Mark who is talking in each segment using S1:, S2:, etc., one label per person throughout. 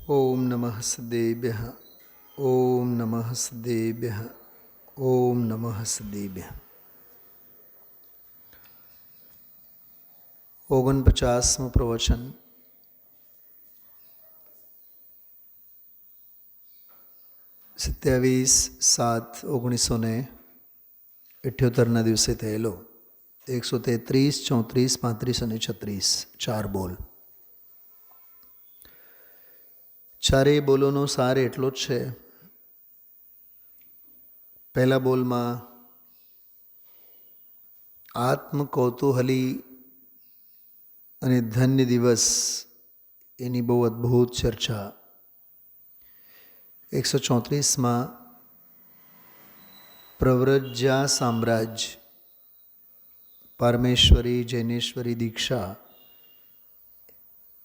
S1: ઓમ નમઃ સદેભ્યઃ. ઓમ નમઃ સદેભ્યઃ. ઓમ નમઃ સદેભ્યઃ. 49મું પ્રવચન. સત્યાવીસ 7/1978 દિવસે થયેલો. 133, 34, 35 અને 36 ચાર બોલ. ચારેય બોલોનો સાર એટલો જ છે. પહેલા બોલમાં આત્મકૌતૂહલી અને ધન્ય દિવસ એની બહુ અદ્ભુત ચર્ચા. 134માં પ્રવ્રજ્યા સામ્રાજ્ય, પારમેશ્વરી જૈનેશ્વરી દીક્ષા,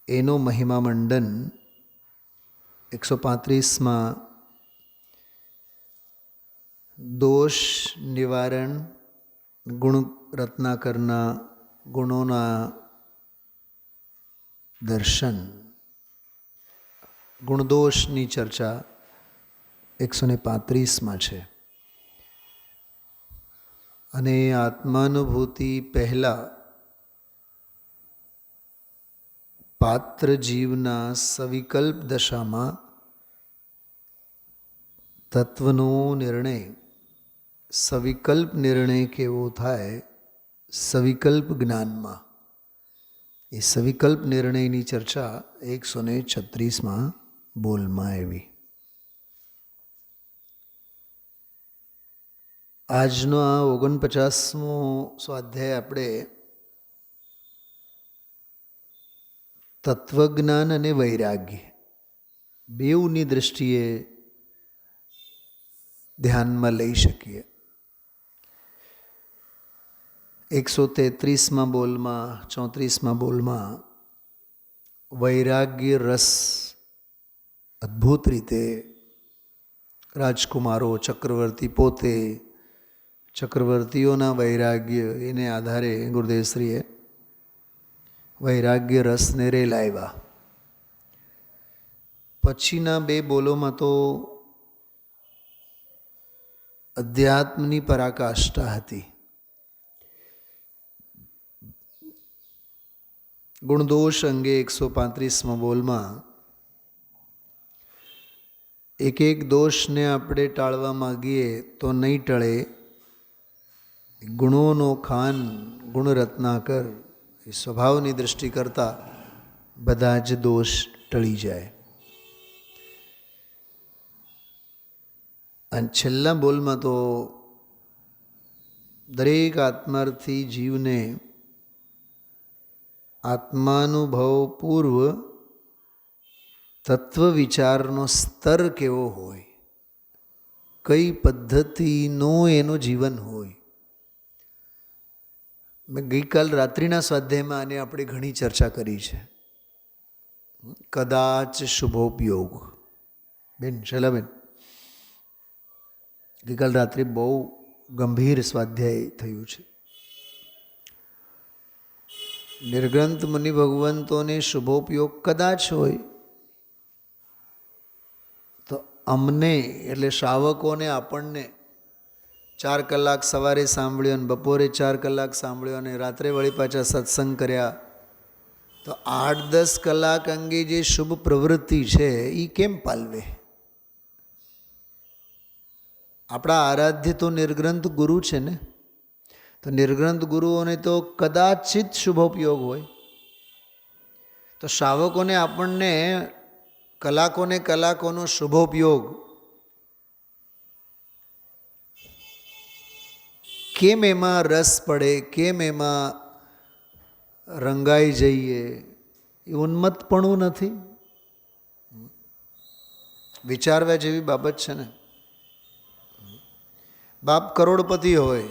S1: એનો મહિમા મંડન. 135માં દોષ નિવારણ, ગુણ રત્નાકરના ગુણોના દર્શન, ગુણદોષની ચર્ચા 135માં છે. અને આત્માનુભૂતિ પહેલાં પાત્ર જીવના સવિકલ્પ દશામાં તત્વનો નિર્ણય, સવિકલ્પ નિર્ણય કેવો થાય સવિકલ્પ જ્ઞાનમાં, એ સવિકલ્પ નિર્ણયની ચર્ચા 136માં બોલમાં આવી. આજનો આ 49મો સ્વાધ્યાય આપણે તત્વજ્ઞાન અને વૈરાગ્ય બેઉની દૃષ્ટિએ ધ્યાનમાં લઈ શકીએ. 133માં બોલમાં, 34માં બોલમાં વૈરાગ્ય રસ અદ્ભુત રીતે રાજકુમારો, ચક્રવર્તી પોતે, ચક્રવર્તીઓના વૈરાગ્ય એને આધારે ગુરુદેવશ્રીએ વૈરાગ્ય રસને રેલાવ્યા. પછીના બે બોલોમાં તો અધ્યાત્મની પરાકાષ્ઠા હતી. ગુણદોષ અંગે 135માં બોલમાં એક એક દોષને આપણે ટાળવા માગીએ તો નહીં ટળે. ગુણોનો ખાન, ગુણ રત્નાકર, એ સ્વભાવની દૃષ્ટિ કરતાં બધા જ દોષ ટળી જાય. અને છેલ્લા બોલમાં તો દરેક આત્માર્થી જીવને આત્માનુભવ પૂર્વ તત્વ વિચારનો સ્તર કેવો હોય, કઈ પદ્ધતિનો એનું જીવન હોય. મેં ગઈકાલ રાત્રિના સ્વાધ્યાયમાં આને આપણે ઘણી ચર્ચા કરી છે. કદાચ શુભોપયોગ. બેન શૈલાબેન, ગઈકાલ રાત્રે બહુ ગંભીર સ્વાધ્યાય થયું છે. નિર્ગ્રંથ મુનિ ભગવંતોને શુભોપયોગ કદાચ હોય તો અમને એટલે શ્રાવકોને, આપણને 4 કલાક સવારે સાંભળ્યો અને બપોરે 4 કલાક સાંભળ્યો અને રાત્રે વળી પાછા સત્સંગ કર્યા, તો 8-10 કલાક અંગે જે શુભ પ્રવૃત્તિ છે એ કેમ પાલવે? આપણા આરાધ્ય તો નિર્ગ્રંથ ગુરુ છે ને, તો નિર્ગ્રંથ ગુરુઓને તો કદાચિત શુભોપયોગ હોય. તો શ્રાવકોને, આપણને કલાકોનો શુભોપયોગ કેમ એમાં રસ પડે, કેમ એમાં રંગાઈ જઈએ, એ ઉન્મત્તપણું નથી? વિચારવા જેવી બાબત છે ને. બાપ કરોડપતિ હોય,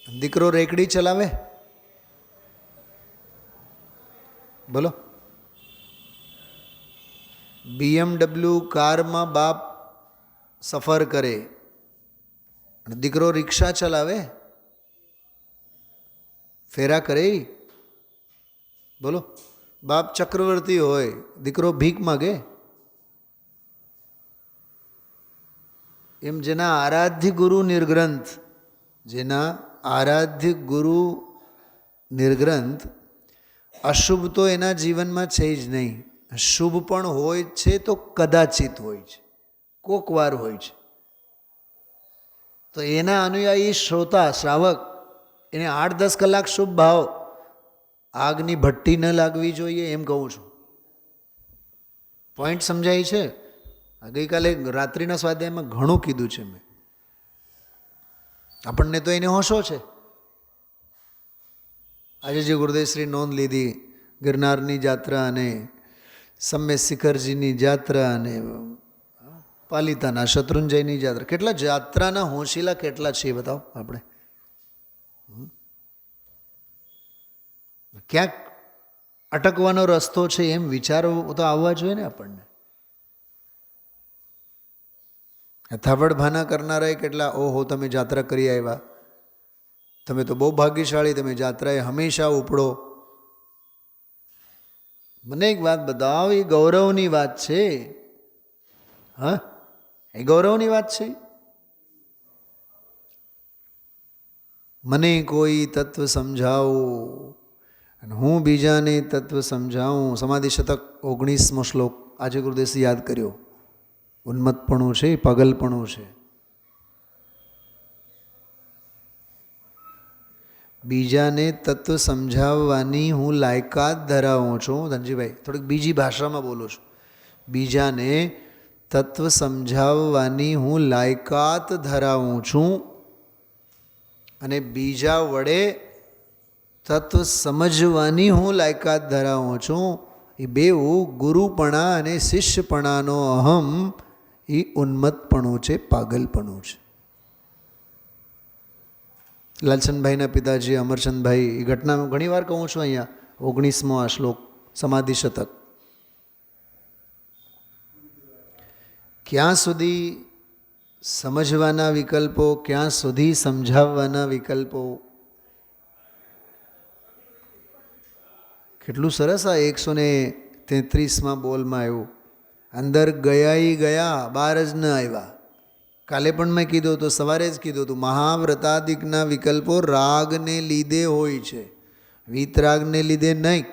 S1: દીકરો રેકડી ચલાવે? બોલો. BMW કારમાં બાપ સફર કરે અને દીકરો રિક્ષા ચલાવે, ફેરા કરે? બોલો. બાપ ચક્રવર્તી હોય, દીકરો ભીખ માગે? એમ જેના આરાધ્ય ગુરુ નિર્ગ્રંથ, જેના આરાધ્ય ગુરુ નિર્ગ્રંથ, અશુભ તો એના જીવનમાં છે જ નહીં. શુભ પણ હોય છે તો કદાચિત હોય છે, કોક વાર હોય છે. તો એના અનુયાયી શ્રોતા શ્રાવક એને 8-10 કલાક શુભ ભાવ, આગની ભઠ્ઠી ન લાગવી જોઈએ એમ કહું છું. પોઈન્ટ સમજાય છે? ગઈકાલે રાત્રિના સ્વાધ્યાયમાં ઘણું કીધું છે મેં. આપણને તો એને હોશો છે. આજે જે ગુરુદેવશ્રી નોંધ લીધી, ગિરનારની જાત્રા અને સમ્ય શિખરજીની જાત્રા અને પાલિતાના શત્રુંજયની જાત્રા, કેટલા જાત્રાના હોંશીલા કેટલા છે બતાવો આપણે. ક્યાંક અટકવાનો રસ્તો છે એમ વિચારો તો આવવા જોઈએ ને આપણને. થાબડ ભાના કરનારાએ કેટલા, ઓહો તમે જાત્રા કરી આવ્યા, તમે તો બહુ ભાગ્યશાળી, તમે જાત્રાએ હંમેશા ઉપડો. મને એક વાત બતાવો, એ ગૌરવની વાત છે. હા, એ ગૌરવની વાત છે. મને કોઈ તત્વ સમજાવો અને હું બીજાને તત્વ સમજાવું. સમાધિ શતક 19મો શ્લોક આજે ગુરુદેવસે યાદ કર્યો. ઉન્મત્તપણું છે, પાગલપણું છે. બીજાને તત્વ સમજાવવાની હું લાયકાત ધરાવું છું. ધનજીભાઈ થોડીક બીજી ભાષામાં બોલું છું. બીજાને તત્વ સમજાવવાની હું લાયકાત ધરાવું છું અને બીજા વડે તત્વ સમજવાની હું લાયકાત ધરાવું છું. એ બેઉ ગુરુપણા અને શિષ્યપણાનો અહમ, એ ઉન્મત્તપણું છે, પાગલપણું છે. લાલચંદભાઈના પિતાજી અમરચંદભાઈ, એ ઘટના ઘણી વાર કહું છું અહીંયા. 19મો આ શ્લોક સમાધિ શતક. ક્યાં સુધી સમજવાના વિકલ્પો, ક્યાં સુધી સમજાવવાના વિકલ્પો. કેટલું સરસ આ 133માં બોલમાં આવ્યું. અંદર ગયા ગયા, બહાર જ ન આવ્યા. કાલે પણ મેં કીધું હતું, સવારે જ કીધું હતું, મહાવ્રતાદિકના વિકલ્પો રાગને લીધે હોય છે, વીતરાગને લીધે નહીં.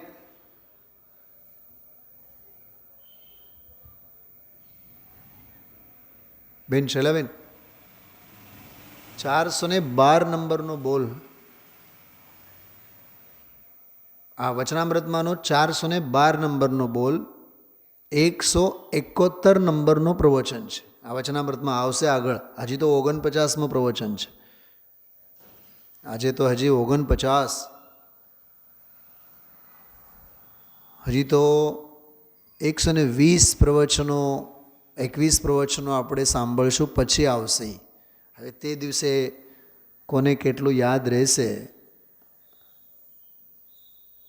S1: બેન શૈલાબેન, 412 નંબરનો બોલ, આ વચનામૃતમાંનો 412 નંબરનો બોલ 171 નંબરનો પ્રવચન છે. આ વચનામૃતમાં આવશે આગળ. હજી તો 49મો પ્રવચન છે. આજે તો હજી 49, હજી તો 120 પ્રવચનો, 21 પ્રવચનો આપણે સાંભળશું, પછી આવશે. હવે તે દિવસે કોને કેટલું યાદ રહેશે.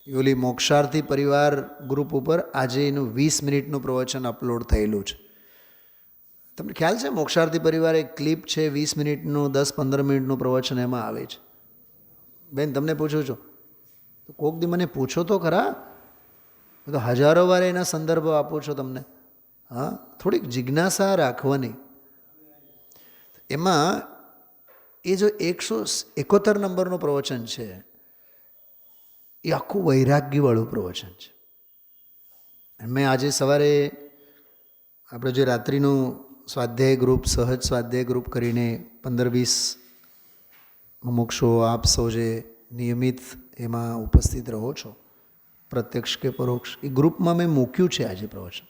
S1: ઓલી મોક્ષાર્થી પરિવાર ગ્રુપ ઉપર આજે એનું 20 મિનિટનું પ્રવચન અપલોડ થયેલું છે. તમને ખ્યાલ છે? મોક્ષાર્થી પરિવાર એક ક્લિપ છે 20 મિનિટનું, 10-15 મિનિટનું પ્રવચન એમાં આવે છે. બેન તમને પૂછું છું, તો કોક દી મને પૂછો તો ખરા. તો હજારો વાર એના સંદર્ભો આપું છો તમને. હા, થોડીક જિજ્ઞાસા રાખવાની. એમાં એ જો 171 નંબરનું પ્રવચન છે, એ આખું વૈરાગ્યવાળું પ્રવચન છે. મેં આજે સવારે આપણે જે રાત્રિનું સ્વાધ્યાય ગ્રુપ, સહજ સ્વાધ્યાય ગ્રુપ કરીને 15-20 મુમુક્ષો આપ સૌ જે નિયમિત એમાં ઉપસ્થિત રહો છો, પ્રત્યક્ષ કે પરોક્ષ, એ ગ્રુપમાં મેં મૂક્યું છે આજે પ્રવચન.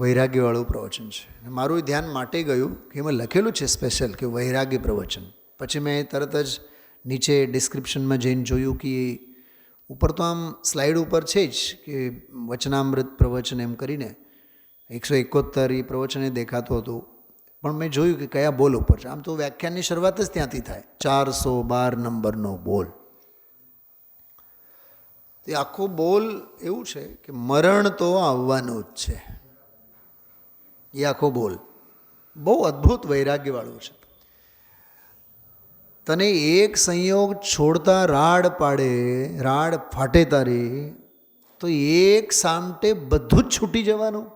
S1: વૈરાગ્યવાળું પ્રવચન છે. મારું ધ્યાન માટે ગયું કે એમાં લખેલું છે સ્પેશિયલ કે વૈરાગ્ય પ્રવચન. પછી મેં તરત જ નીચે ડિસ્ક્રિપ્શનમાં જઈને જોયું કે ઉપર તો આમ સ્લાઇડ ઉપર છે જ કે વચનામૃત પ્રવચન એમ કરીને 171 એ પ્રવચને દેખાતું હતું. પણ મેં જોયું કે કયા બોલ ઉપર છે. આમ તો વ્યાખ્યાનની શરૂઆત જ ત્યાંથી થાય, 412 નંબરનો બોલ. તે આખો બોલ એવું છે કે મરણ તો આવવાનું જ છે. એ આખો બોલ બહુ અદ્ભુત વૈરાગ્યવાળું છે. તને એક સંયોગ છોડતા રાડ પાડે, રાડ ફાટે તારી, તો એક સામટે બધું જ છૂટી જવાનું.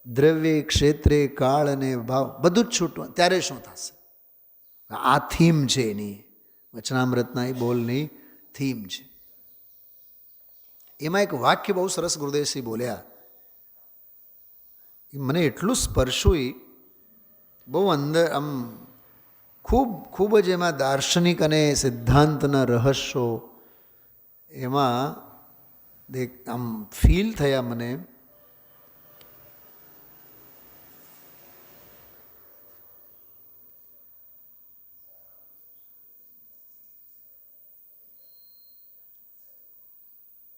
S1: દ્રવ્ય, ક્ષેત્રે, કાળ અને ભાવ બધું જ છૂટવું, ત્યારે શું થશે? આ થીમ છે એની, વચનામૃતના એ બોલની થીમ છે. એમાં એક વાક્ય બહુ સરસ ગુરુદેવસિંહ બોલ્યા, મને એટલું સ્પર્શ્યું, બહુ અંદર આમ ખૂબ જ એમાં દાર્શનિક અને સિદ્ધાંતના રહસ્યો એમાં આમ ફીલ થયા મને.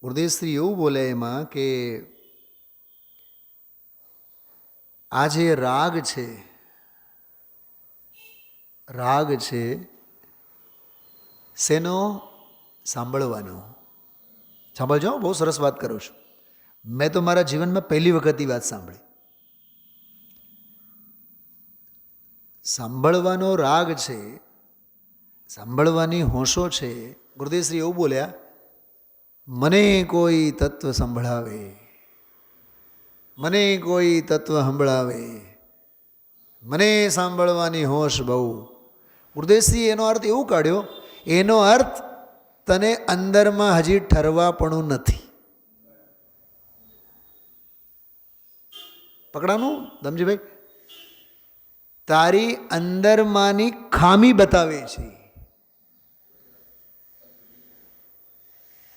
S1: ગુરુદેવશ્રી એવું બોલે એમાં કે આ જે રાગ છે, રાગ છે શેનો? સાંભળવાનો. સાંભળજો, બહુ સરસ વાત કરું છું. મેં તો મારા જીવનમાં પહેલી વખત એ વાત સાંભળી. સાંભળવાનો રાગ છે, સાંભળવાની હોંશો છે. ગુરુદેવશ્રી એવું બોલ્યા, મને કોઈ તત્વ સંભળાવે, મને કોઈ તત્વ સંભળાવે, મને સાંભળવાની હોશ બહુ. ગુરુદેવશ્રી એનો અર્થ એવું કાઢ્યો, એનો અર્થ તને અંદરમાં હજી ઠરવાપણું નથી. પકડાનું દમજીભાઈ? તારી અંદરમાંની ખામી બતાવે છે.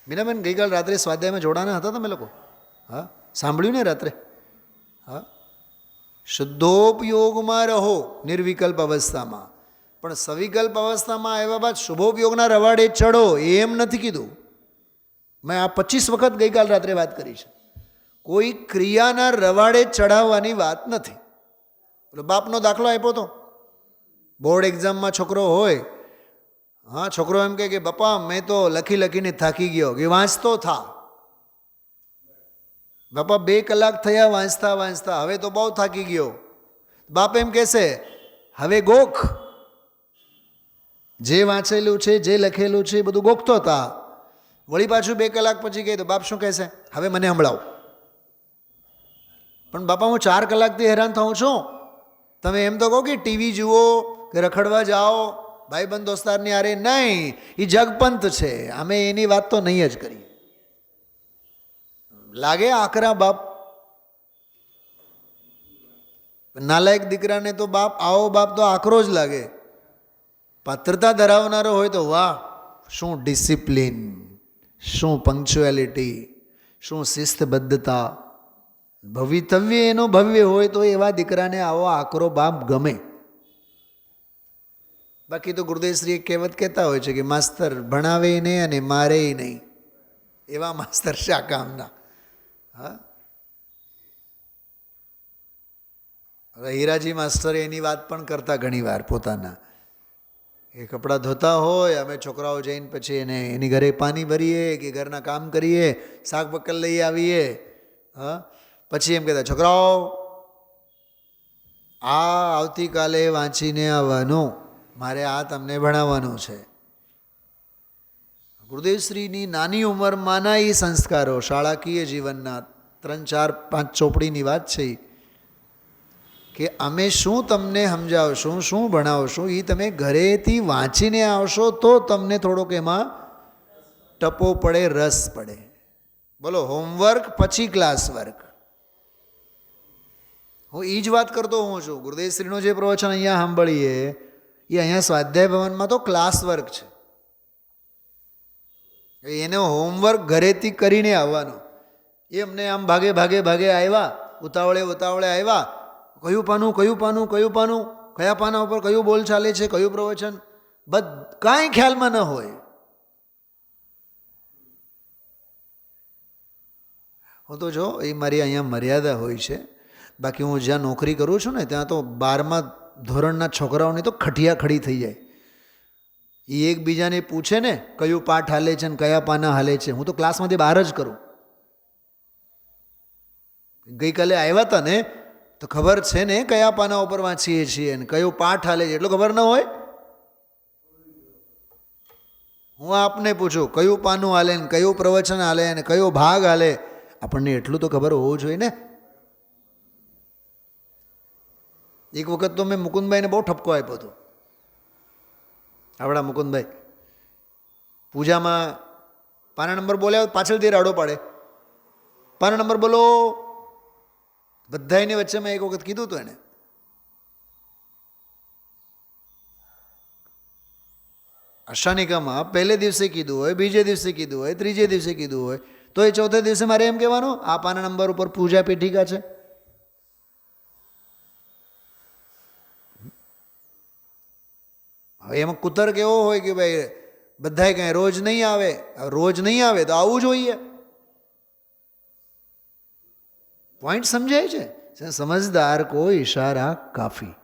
S1: મીનાબેન, ગઈકાલ રાત્રે સ્વાધ્યાયમાં જોડાના હતા તમે લોકો? હા, સાંભળ્યું ને રાત્રે? હા, શુદ્ધોપયોગમાં રહો નિર્વિકલ્પ અવસ્થામાં, પણ સવિકલ્પ અવસ્થામાં આવ્યા બાદ શુભોપયોગના રવાડે ચડો એમ નથી કીધું. મેં આ 25 વખત ગઈકાલ રાત્રે વાત કરી છે. કોઈ ક્રિયાના રવાડે ચડાવવાની વાત નથી. પેલો બાપનો દાખલો આપ્યો તો, બોર્ડ એક્ઝામમાં છોકરો હોય, હા, છોકરો એમ કે બાપા મેં તો લખી લખીને થાકી ગયો, કે વાંચતો થા. બાપા 2 કલાક થયા વાંચતા વાંચતા, હવે તો બહુ થાકી ગયો. બાપ એમ કહેશે હવે ગોખ, જે વાંચેલું છે, જે લખેલું છે એ બધું ગોખતો હતા. વળી પાછું 2 કલાક પછી કહે તો બાપ શું કહેશે? હવે મને સંભળાવો. પણ બાપા હું 4 કલાકથી હેરાન થાઉં છું, તમે એમ તો કહો કે ટીવી જુઓ કે રખડવા જાઓ ભાઈબંધ દોસ્તારની આરે. નહીં, એ જગપંથ છે, અમે એની વાત તો નહીં જ કરીએ. લાગે આકરા બાપ, નાલાયક દીકરાને તો બાપ, આવો બાપ તો આકરો જ લાગે. પાત્રતા ધરાવનારો હોય તો વાહ, શું ડિસિપ્લિન, શું પંક્ચ્યુઆલિટી, શું શિસ્તબદ્ધતા, ભવિતવ્ય એનો ભવ્ય હોય તો એવા દીકરાને આવો આકરો બાપ ગમે. બાકી તો ગુરુદેવશ્રી એક કહેવત કહેતા હોય છે કે માસ્તર ભણાવે નહીં અને મારે નહીં, એવા માસ્તર શા કામના. હા, હવે હીરાજી માસ્ટર એની વાત પણ કરતા ઘણી વાર પોતાના, એ કપડાં ધોતા હોય, અમે છોકરાઓ જઈને પછી એને એની ઘરે પાણી ભરીએ કે ઘરના કામ કરીએ, શાક બકલ લઈ આવીએ. હા, પછી એમ કહેતા છોકરાઓ આ આવતીકાલે વાંચીને આવવાનું, મારે આ તમને ભણાવવાનું છે. ગુરુદેવશ્રીની નાની ઉંમરમાંના એ સંસ્કારો, શાળાકીય જીવનના 3, 4, 5 ચોપડીની વાત છે કે અમે શું તમને સમજાવશું, શું ભણાવશું, એ તમે ઘરેથી વાંચીને આવશો તો તમને થોડોક એમાં ટપો પડે, રસ પડે. બોલો, હોમવર્ક પછી ક્લાસ વર્ક. હું એ જ વાત કરતો હું છું. ગુરુદેવશ્રીનો જે પ્રવચન અહીંયા સાંભળીએ એ અહીંયા સ્વાધ્યાય ભવનમાં તો ક્લાસ વર્ક છે. એને હોમવર્ક ઘરેથી કરીને આવવાનું. એ અમને આમ ભાગે ભાગે ભાગે આવ્યા, ઉતાવળે ઉતાવળે આવ્યા, કયું પાનું કયું પાનું કયું પાનું, કયા પાના ઉપર કયું બોલ ચાલે છે, કયું પ્રવચન, કાંઈ ખ્યાલમાં ન હોય. હું તો જો એ મારી અહીંયા મર્યાદા હોય છે. બાકી હું જ્યાં નોકરી કરું છું ને ત્યાં તો 12મા ધોરણના છોકરાઓની તો ખટિયા ખડી થઈ જાય. એ એકબીજાને પૂછે ને કયું પાઠ હાલે છે ને કયા પાના હાલે છે. હું તો ક્લાસમાંથી બહાર જ કરું. ગઈકાલે આવ્યા હતા ને તો ખબર છે ને કયા પાના ઉપર વાંચીએ છીએ ને કયો પાઠ હાલે છે, એટલું ખબર ન હોય. હું આપને પૂછું કયું પાનું હાલે ને કયું પ્રવચન હાલે ને કયો ભાગ હાલે, આપણને એટલું તો ખબર હોવું જોઈએ ને. એક વખત તો મેં મુકુંદભાઈને બહુ ઠપકો આપ્યો હતો. આપણા મુકુંદભાઈ પૂજામાં પાના નંબર બોલ્યા પાછળથી રાડો પાડે, પાના નંબર બોલો. બધાની વચ્ચે મેં એક વખત કીધું હતું એને, આશાનિકામાં પહેલે દિવસે કીધું હોય, બીજે દિવસે કીધું હોય, ત્રીજે દિવસે કીધું હોય, તો એ ચોથે દિવસે મારે એમ કહેવાનું આ પાના નંબર ઉપર પૂજા પીઠિકા છે. હવે એમાં કુતર કેવો હોય કે ભાઈ બધાય કાંઈ રોજ નહીં આવે, રોજ નહીં આવે તો આવવું જોઈએ. પોઈન્ટ સમજાય છે? સમજદાર કો ઈશારા કાફી.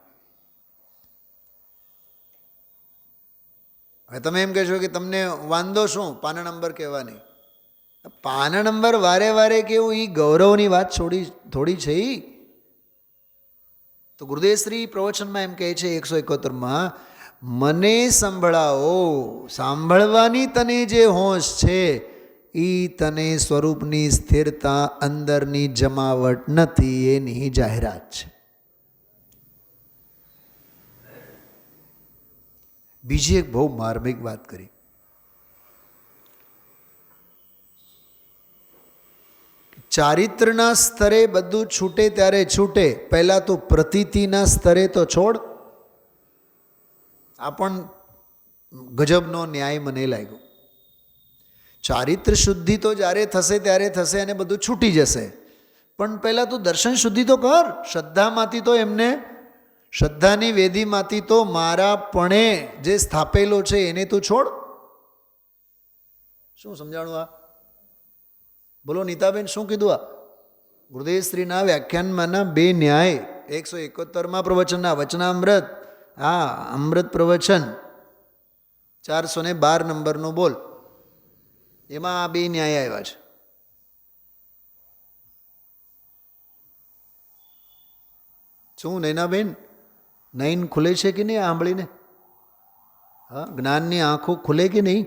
S1: હવે તમે એમ કહેશો કે તમને વાંધો શું પાના નંબર કહેવાની? પાના નંબર વારે વારે કેવું એ ગૌરવની વાત થોડી છે. તો ગુરુદેવશ્રી પ્રવચનમાં એમ કહે છે 171માં, મને સંભળાવો, સાંભળવાની તને જે હોશ છે એ તને સ્વરૂપની સ્થિરતા, અંદરની જમાવટ નથી, એની જાહેરાત છે. બીજી એક બહુ માર્મિક વાત કરી. ચારિત્રના સ્તરે બધું છૂટે ત્યારે છૂટે, પહેલાં તો પ્રતીતિના સ્તરે તો છોડ. આ પણ ગજબનો ન્યાય મને લાગ્યો. ચારિત્ર શુદ્ધિ તો જ્યારે થશે ત્યારે થશે અને બધું છૂટી જશે, પણ પહેલાં તું દર્શન શુદ્ધિ તો કર. શ્રદ્ધામાંથી તો એમને, શ્રદ્ધાની વેદીમાંથી તો મારા પણે જે સ્થાપેલો છે એને તું છોડ. શું સમજાણું? આ બોલો નીતાબેન, શું કીધું? આ ગુરુદેવશ્રીના વ્યાખ્યાનમાંના બે ન્યાય 171માં પ્રવચનના વચનામૃત, હા અમૃત પ્રવચન 412 નંબરનો બોલ, એમાં આ બે ન્યાય આવ્યા છે. શું નૈનાબેન, નૈન ખુલે છે કે નહીં આંબળીને? હા, જ્ઞાનની આંખો ખુલે કે નહીં?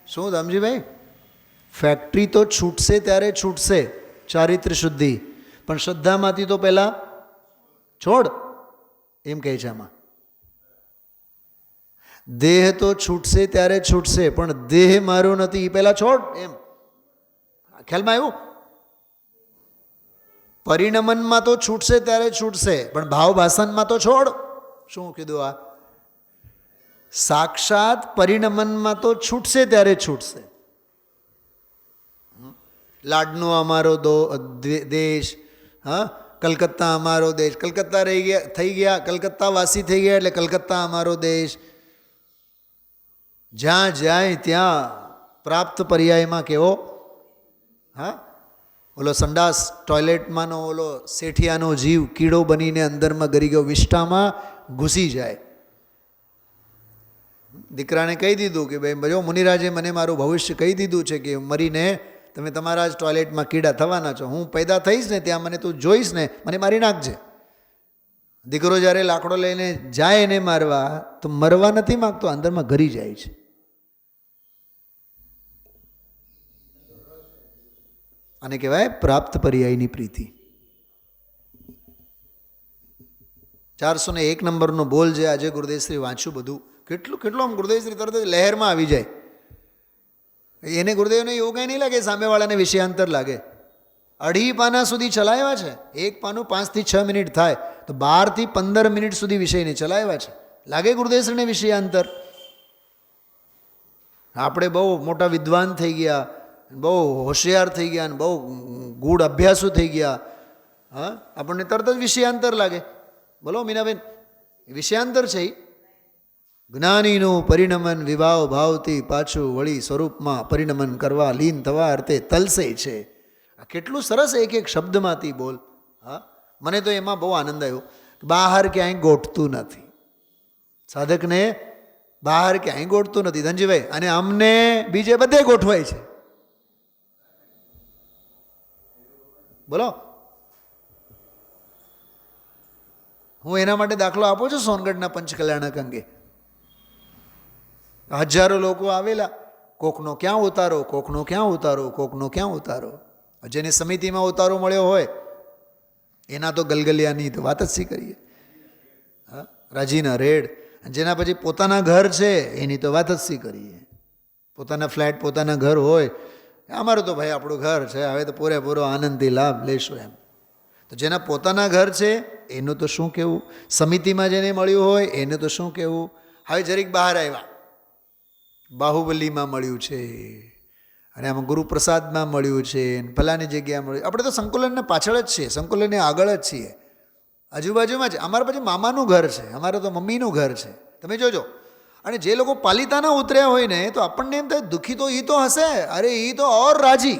S1: શું દામજીભાઈ? ફેક્ટરી તો છૂટશે ત્યારે છૂટશે ચારિત્ર શુદ્ધિ, પણ શ્રદ્ધામાંથી તો પહેલાં છોડ, એમ કહે છે આમાં. દેહ તો છૂટશે ત્યારે છૂટશે, પણ દેહ મારો નથી એ પહેલાં છોડ. એમ ખ્યાલમાં આવ્યું? પરિણમનમાં તો છૂટશે ત્યારે છૂટશે, પણ ભાવ ભાષણમાં તો છોડ. શું કીધું? આ સાક્ષાત પરિણમનમાં તો છૂટશે ત્યારે છૂટશે. લાડનો અમારો દેશ, હા કલકત્તા અમારો દેશ, કલકત્તા રહી ગયા થઈ ગયા, કલકત્તા વાસી થઈ ગયા એટલે કલકત્તા અમારો દેશ. જ્યાં જાય ત્યાં પ્રાપ્ત પર્યાયમાં કેવો, હા ઓલો સંડાસ ટોયલેટમાંનો ઓલો શેઠિયાનો જીવ કીડો બનીને અંદરમાં ગરી ગયો, વિષ્ટામાં ઘૂસી જાય. દીકરાને કહી દીધું કે ભાઈ જો મુનિરાજે મને મારું ભવિષ્ય કહી દીધું છે કે મરીને તમે તમારા જ ટોયલેટમાં કીડા થવાના છો, હું પેદા થઈશ ને ત્યાં મને તું જોઈશ ને મને મારી નાખજે. દીકરો જ્યારે લાકડો લઈને જાય એને મારવા, તો મરવા નથી માગતો, અંદરમાં ઘરી જાય છે. આને કહેવાય પ્રાપ્ત પર્યાયની પ્રીતિ. 401 નંબરનો બોલ જે આજે ગુરુદેવશ્રી વાંચ્યું બધું, કેટલું આમ ગુરુદેવશ્રી તરત જ લહેરમાં આવી જાય. એને ગુરુદેવને યોગ નહીં લાગે, સામેવાળાને વિષયાંતર લાગે. 2.5 પાના સુધી ચલાવ્યા છે. એક પાનું 5 થી 6 મિનિટ થાય તો 12 થી 15 મિનિટ સુધી વિષયને ચલાવ્યા છે. લાગે ગુરુદેવશ્રીને વિષયાંતર? આપણે બહુ મોટા વિદ્વાન થઈ ગયા, બહુ હોશિયાર થઈ ગયા, બહુ ગૂઢ અભ્યાસુ થઈ ગયા, હા આપણને તરત જ વિષયાંતર લાગે. બોલો મીનાબેન, વિષયાંતર છે. જ્ઞાનીનું પરિણમન વિભાવ ભાવથી પાછું વળી સ્વરૂપમાં પરિણમન કરવા, લીન થવા અર્થે તલસે છે. આ કેટલું સરસ એક એક શબ્દમાંથી બોલ. હા મને તો એમાં બહુ આનંદ આવ્યો. બહાર ક્યાંય ગોઠતું નથી સાધકને, બહાર ક્યાંય ગોઠતું નથી ધનજીભાઈ, અને અમને બીજે બધે ગોઠવાય છે. બોલો, હું એના માટે દાખલો આપું છું. સોનગઢના પંચકલ્યાણક અંગે હજારો લોકો આવેલા, કોકનો ક્યાં ઉતારો, કોકનો ક્યાં ઉતારો, કોકનો ક્યાં ઉતારો. જેને સમિતિમાં ઉતારો મળ્યો હોય એના તો ગલગલિયાની તો વાત જ શી કરીએ. હા, રાજીના રેડ. જેના પછી પોતાના ઘર છે એની તો વાત જ શી કરીએ. પોતાના ફ્લેટ પોતાના ઘર હોય, અમારું તો ભાઈ આપણું ઘર છે, હવે તો પૂરેપૂરો આનંદથી લાભ લેશું એમ. તો જેના પોતાના ઘર છે એનું તો શું કહેવું, સમિતિમાં જેને મળ્યું હોય એનું તો શું કહેવું. હવે જરીક બહાર આવ્યા, બાહુબલીમાં મળ્યું છે અને આમાં ગુરુપ્રસાદમાં મળ્યું છે, ફલાની જગ્યાએ મળ્યું. આપણે તો સંકુલનને પાછળ જ છીએ, સંકુલનની આગળ જ છીએ, આજુબાજુમાં જ. અમારા પછી મામાનું ઘર છે, અમારે તો મમ્મીનું ઘર છે. તમે જોજો. અને જે લોકો પાલિતાના ઉતર્યા હોય ને તો આપણને એમ થાય દુઃખી તો એ તો હશે, અરે એ તો ઓર રાજી.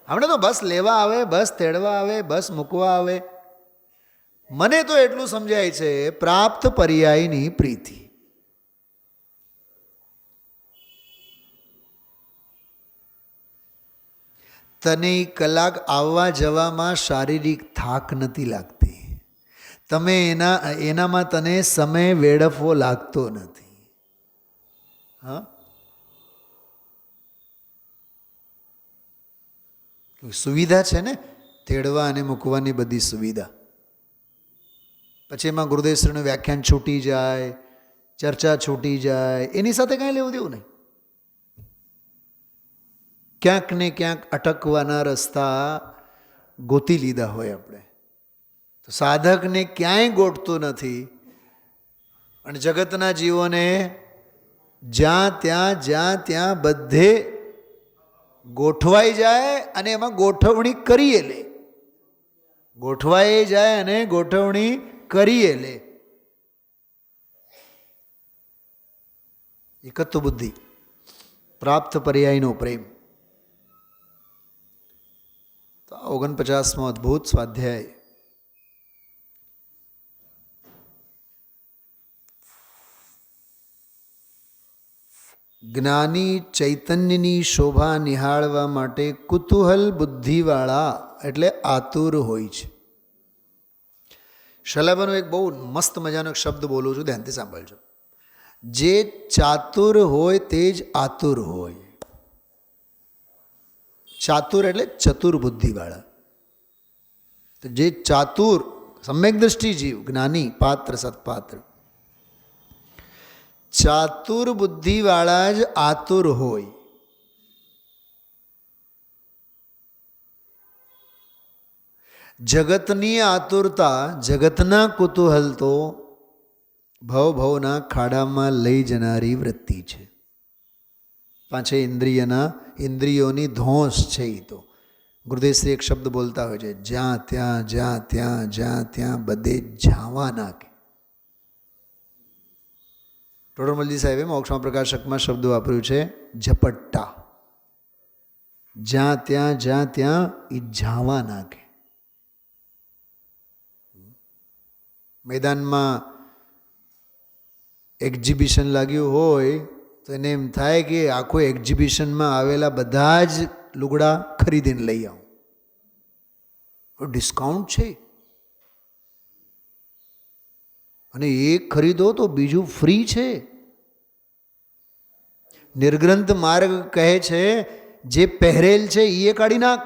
S1: હમણાં તો બસ લેવા આવે, બસ તેડવા આવે, બસ મૂકવા આવે. મને તો એટલું સમજાય છે, પ્રાપ્ત પર્યાયની પ્રીતિ. તને કલાક આવવા જવામાં શારીરિક થાક નથી લાગતી, તમે એનામાં તને સમય વેડફવો લાગતો નથી. હા, સુવિધા છે ને તેડવા અને મૂકવાની બધી સુવિધા. પછી એમાં ગુરુદેવશ્રીનું વ્યાખ્યાન છૂટી જાય, ચર્ચા છૂટી જાય, એની સાથે કાંઈ લેવું દેવું નહીં. ક્યાંક ને ક્યાંક અટકવાના રસ્તા ગોતી લીધા હોય આપણે. તો સાધકને ક્યાંય ગોઠતું નથી. અને જગતના જીવોને જ્યાં ત્યાં બધે ગોઠવાઈ જાય અને એમાં ગોઠવણી કરીએ લે. ગોઠવાઈ જાય અને ગોઠવણી કરીએ લે. એકત્વ બુદ્ધિ, પ્રાપ્ત પર્યાયનો પ્રેમ. તો 49મો અદ્ભુત સ્વાધ્યાય. જ્ઞાની ચૈતન્યની શોભા નિહાળવા માટે કુતૂહલ બુદ્ધિવાળા એટલે આતુર હોય છે. શલાભાનો એક બહુ મસ્ત મજાનો શબ્દ બોલું છું, ધ્યાનથી સાંભળજો. જે ચાતુર હોય તે જ આતુર હોય. ચાતુર એટલે ચતુર બુદ્ધિવાળા. તો જે ચાતુર સમ્યક દ્રષ્ટિ જીવ, જ્ઞાની, પાત્ર, સત્પાત્ર, ચાતુર બુદ્ધિવાળા જ આતુર હોય. જગતની આતુરતા, જગતના કુતૂહલ તો ભવના ખાડામાં લઈ જનારી વૃત્તિ છે. પાછે ઇન્દ્રિયોની ધોંસ છે. એ તો ગુરુદેવશ્રી એક શબ્દ બોલતા હોય છે, જ્યાં ત્યાં બધે જાવા નાખે. ટોડરમલજી સાહેબે મોક્ષમાં પ્રકાશકમાં શબ્દ વાપર્યું છે ઝપટ્ટા. જ્યાં ત્યાં એ જાવા નાખે. મેદાનમાં એક્ઝિબિશન લાગ્યું હોય તો એને એમ થાય કે આખું એક્ઝિબિશનમાં આવેલા બધા જ લુગડા ખરીદીને લઈ આવું, ડિસ્કાઉન્ટ છે અને એક ખરીદો તો બીજું ફ્રી છે. નિર્ગ્રંથ માર્ગ કહે છે જે પહેરેલ છે એ કાઢી નાખ.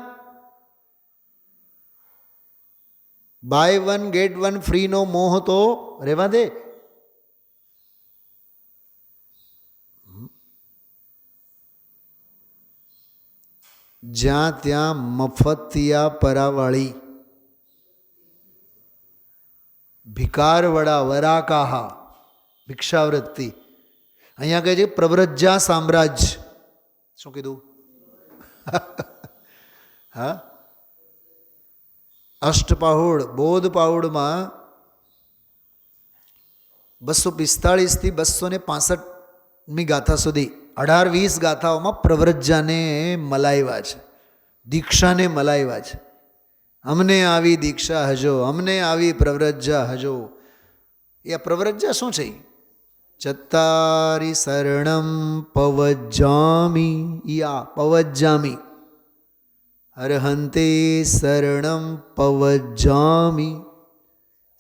S1: Buy one get one free નો મોહ તો રહેવા દે. જ્યાં ત્યાં મફતિયા પરાવાળી, ભિકારવડા વરાકાહા, ભિક્ષાવૃત્તિ. અહીંયા કહે છે પ્રવ્રજ્જા સામ્રાજ્ય. શું કીધું? હા, અષ્ટપાહુડ, બોધ પાહુડમાં 245 થી 265મી ગાથા સુધી 18-20 ગાથાઓમાં પ્રવ્રજ્જાને મલાવ્યા છે, દીક્ષાને મલાવ્યા છે. અમને આવી દીક્ષા હજો, અમને આવી પ્રવ્રજ્જા હજો. એ પ્રવ્રજ્જા શું છે? ચત્તારી શરણમ પવજ્જામી, યા પવજ્જામી, અરહંતે શરણમ પવજ્જામી,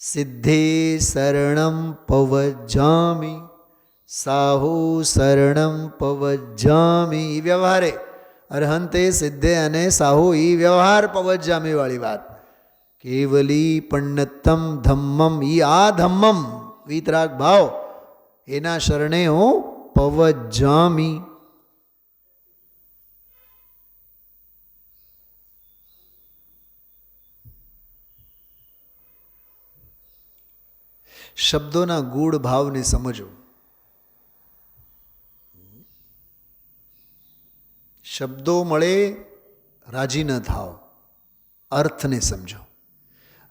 S1: સિદ્ધે શરણમ પવજ્જામી, સાહુ શરણમ પવજ્જામી. વ્યવહારે અરહંતે, સિદ્ધે અને સાહુ એ વ્યવહાર પવજ્જામી વાળી વાત. કેવલી પણ્ણતમ ધમ્મમ, ઈ આ ધમ્મમ વીતરાગ ભાવ એના શરણે હું પવજામી. શબ્દોના ગૂઢ ભાવને સમજો. શબ્દો મળે રાજી ન થાઓ, અર્થને સમજો.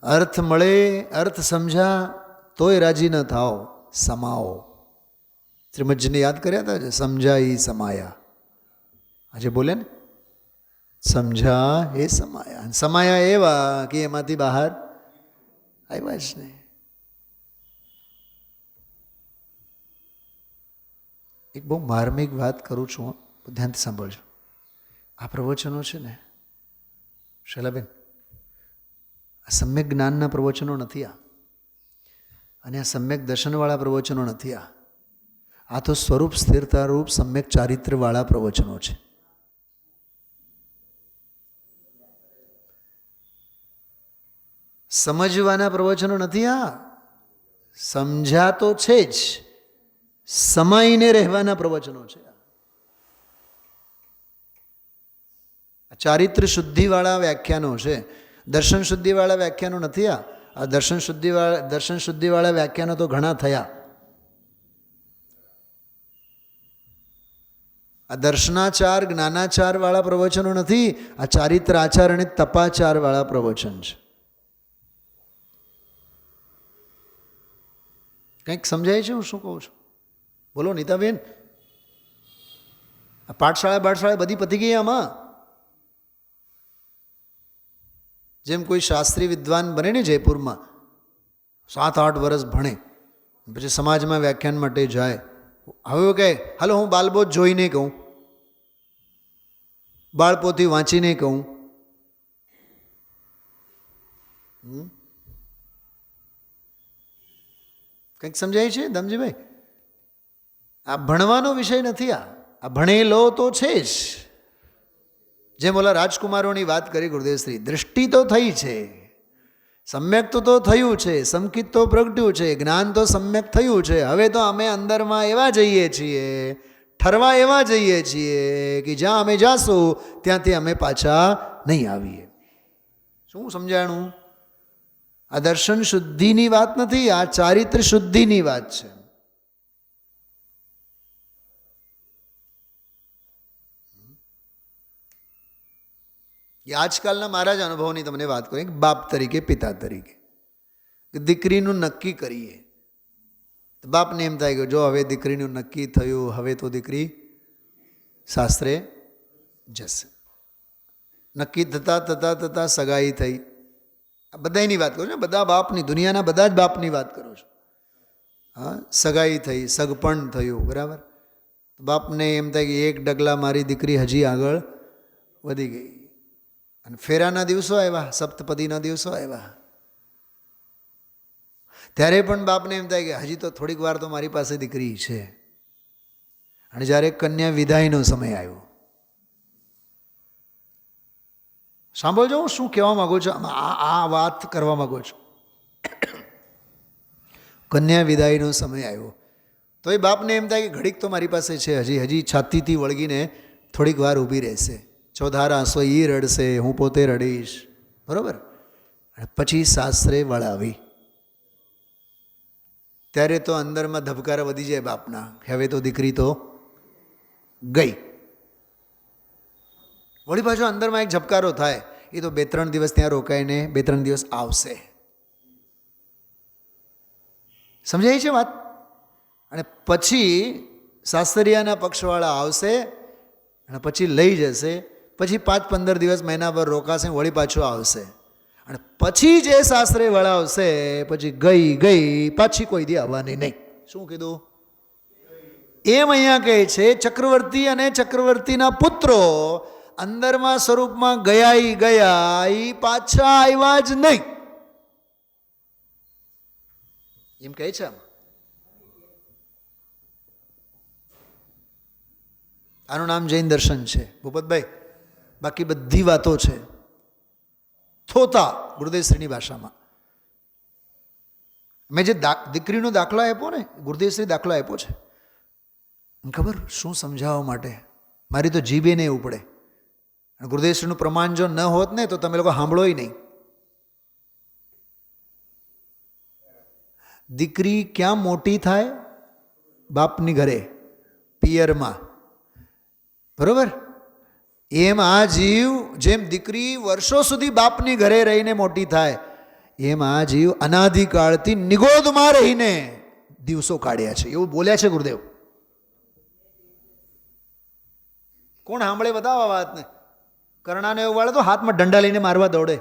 S1: અર્થ મળે, અર્થ સમજા તોય રાજી ન થાઓ, સમાઓ. શ્રીમદજીને યાદ કર્યા હતા, સમજાઈ સમાયા. આજે બોલે ને, સમજા એ સમાયા. સમાયા એવા કે એમાંથી બહાર આવ્યા જ નહીં. એક બહુ માર્મિક વાત કરું છું, ધ્યાનથી સાંભળજો. આ પ્રવચનો છે ને શૈલાબેન, આ સમ્યક જ્ઞાનના પ્રવચનો નથી અને આ સમ્યક દર્શનવાળા પ્રવચનો નથી. આ તો સ્વરૂપ સ્થિરતા રૂપ સમ્યક ચારિત્રવાળા પ્રવચનો છે. સમજવાના પ્રવચનો નથી. સમજા તો છે જ, સમાઈને રહેવાના પ્રવચનો છે. ચારિત્ર શુદ્ધિવાળા વ્યાખ્યાનો છે, દર્શન શુદ્ધિવાળા વ્યાખ્યાનો નથી. આ દર્શન શુદ્ધિવાળા વ્યાખ્યાનો તો ઘણા થયા. આ દર્શનાચાર જ્ઞાનાચાર વાળા પ્રવચનો નથી. આ ચારિત્ર આચાર અને તપાચાર વાળા પ્રવચન છે. કંઈક સમજાય છે હું શું કહું છું? બોલો નીતાબેન. આ પાઠશાળા બધી પતી ગઈ આમાં. જેમ કોઈ શાસ્ત્રી વિદ્વાન બને ને જયપુરમાં, 7-8 વર્ષ ભણે, પછી સમાજમાં વ્યાખ્યાન માટે જાય. હવે કહે હાલો હું બાલબોધ જોઈને કહું, બાળપોથી વાંચીને કહું. કંઈક સમજાય છે દમજીભાઈ? આ ભણવાનો વિષય નથી. આ ભણેલો તો છે જ. જેમ ઓલા રાજકુમારોની વાત કરી ગુરુદેવશ્રી, દૃષ્ટિ તો થઈ છે, સમ્યક તો થયું છે, સંકિત તો પ્રગટ્યું છે, જ્ઞાન તો સમ્યક થયું છે. હવે તો અમે અંદરમાં એવા જઈએ છીએ, ઠરવા એવા જઈએ છીએ કે જ્યાં અમે જાશું ત્યાંથી અમે પાછા નહીં આવીએ. શું સમજાણું? આ દર્શન શુદ્ધિની વાત નથી, આ ચારિત્ર શુદ્ધિની વાત છે. એ આજકાલના મારા જ અનુભવની તમને વાત કરું, બાપ તરીકે, પિતા તરીકે. દીકરીનું નક્કી કરીએ તો બાપને એમ થાય કે જો હવે દીકરીનું નક્કી થયું, હવે તો દીકરી શાસ્ત્રે જશે. નક્કી થતાં સગાઈ થઈ. આ બધાની વાત કરું છું, બધા બાપની, દુનિયાના બધા જ બાપની વાત કરું છું. હા, સગાઈ થઈ, સગપણ થયું, બરાબર. બાપને એમ થાય કે એક ડગલા મારી દીકરી હજી આગળ વધી ગઈ. અને ફેરાના દિવસો આવ્યા, સપ્તપદીના દિવસો આવ્યા, ત્યારે પણ બાપને એમ થાય કે હજી તો થોડીક વાર તો મારી પાસે દીકરી છે. અને જ્યારે કન્યા વિદાયનો સમય આવ્યો, સાંભળજો હું શું કહેવા માગું છું, આ વાત કરવા માગું છું. કન્યા વિદાયનો સમય આવ્યો તો એ બાપને એમ થાય કે ઘડીક તો મારી પાસે છે, હજી છાતીથી વળગીને થોડીક વાર ઊભી રહેશે. ચોધાર આંસો એ રડશે, હું પોતે રડીશ, બરાબર. પછી સાસરે વળાવી, ત્યારે તો અંદરમાં ધબકારા વધી જાય બાપના, હવે તો દીકરી તો ગઈ. વળી પાછો અંદરમાં એક ઝબકારો થાય, એ તો 2-3 દિવસ ત્યાં રોકાઈને 2-3 દિવસ આવશે. સમજાય છે વાત? અને પછી સાસરિયાના પક્ષવાળા આવશે અને પછી લઈ જશે. પછી 5-15 દિવસ મહિનાભર રોકાશે, વળી પાછો આવશે. અને પછી જે સાસરે વળાવશે, પછી ગઈ પાછી કોઈ દી આવવાની નહીં. શું કીધું? એમ અહીંયા કહે છે ચક્રવર્તી અને ચક્રવર્તીના પુત્રો અંદરમાં સ્વરૂપમાં ગયા એ પાછા આવ્યા જ નહીં, એમ કહે છે. આનું નામ જૈન દર્શન છે ભૂપતભાઈ. બાકી બધી વાતો છે થોતા. ગુરુદેવશ્રીની ભાષામાં. મેં જે દીકરીનો દાખલો આપ્યો ને, ગુરુદેવશ્રી દાખલો આપ્યો છે, ખબર શું સમજાવવા માટે? મારી તો જીભે નહીં ઉપડે. ગુરુદેવશ્રીનું પ્રમાણ જો ન હોત ને તો તમે લોકો સાંભળોય નહીં. દીકરી ક્યાં મોટી થાય? બાપની ઘરે, પિયરમાં. બરોબર? એમ આ જીવ, જેમ દીકરી વર્ષો સુધી બાપની ઘરે રહીને મોટી થાય, એમ આ જીવ અનાદિકાળથી નિગોદમાં રહીને દિવસો કાઢ્યા છે, એવું બોલ્યા છે ગુરુદેવ. કોણ સાંભળે બતાવો આ વાતને? કરણાને એવું વાળે તો હાથમાં દંડા લઈને મારવા દોડે.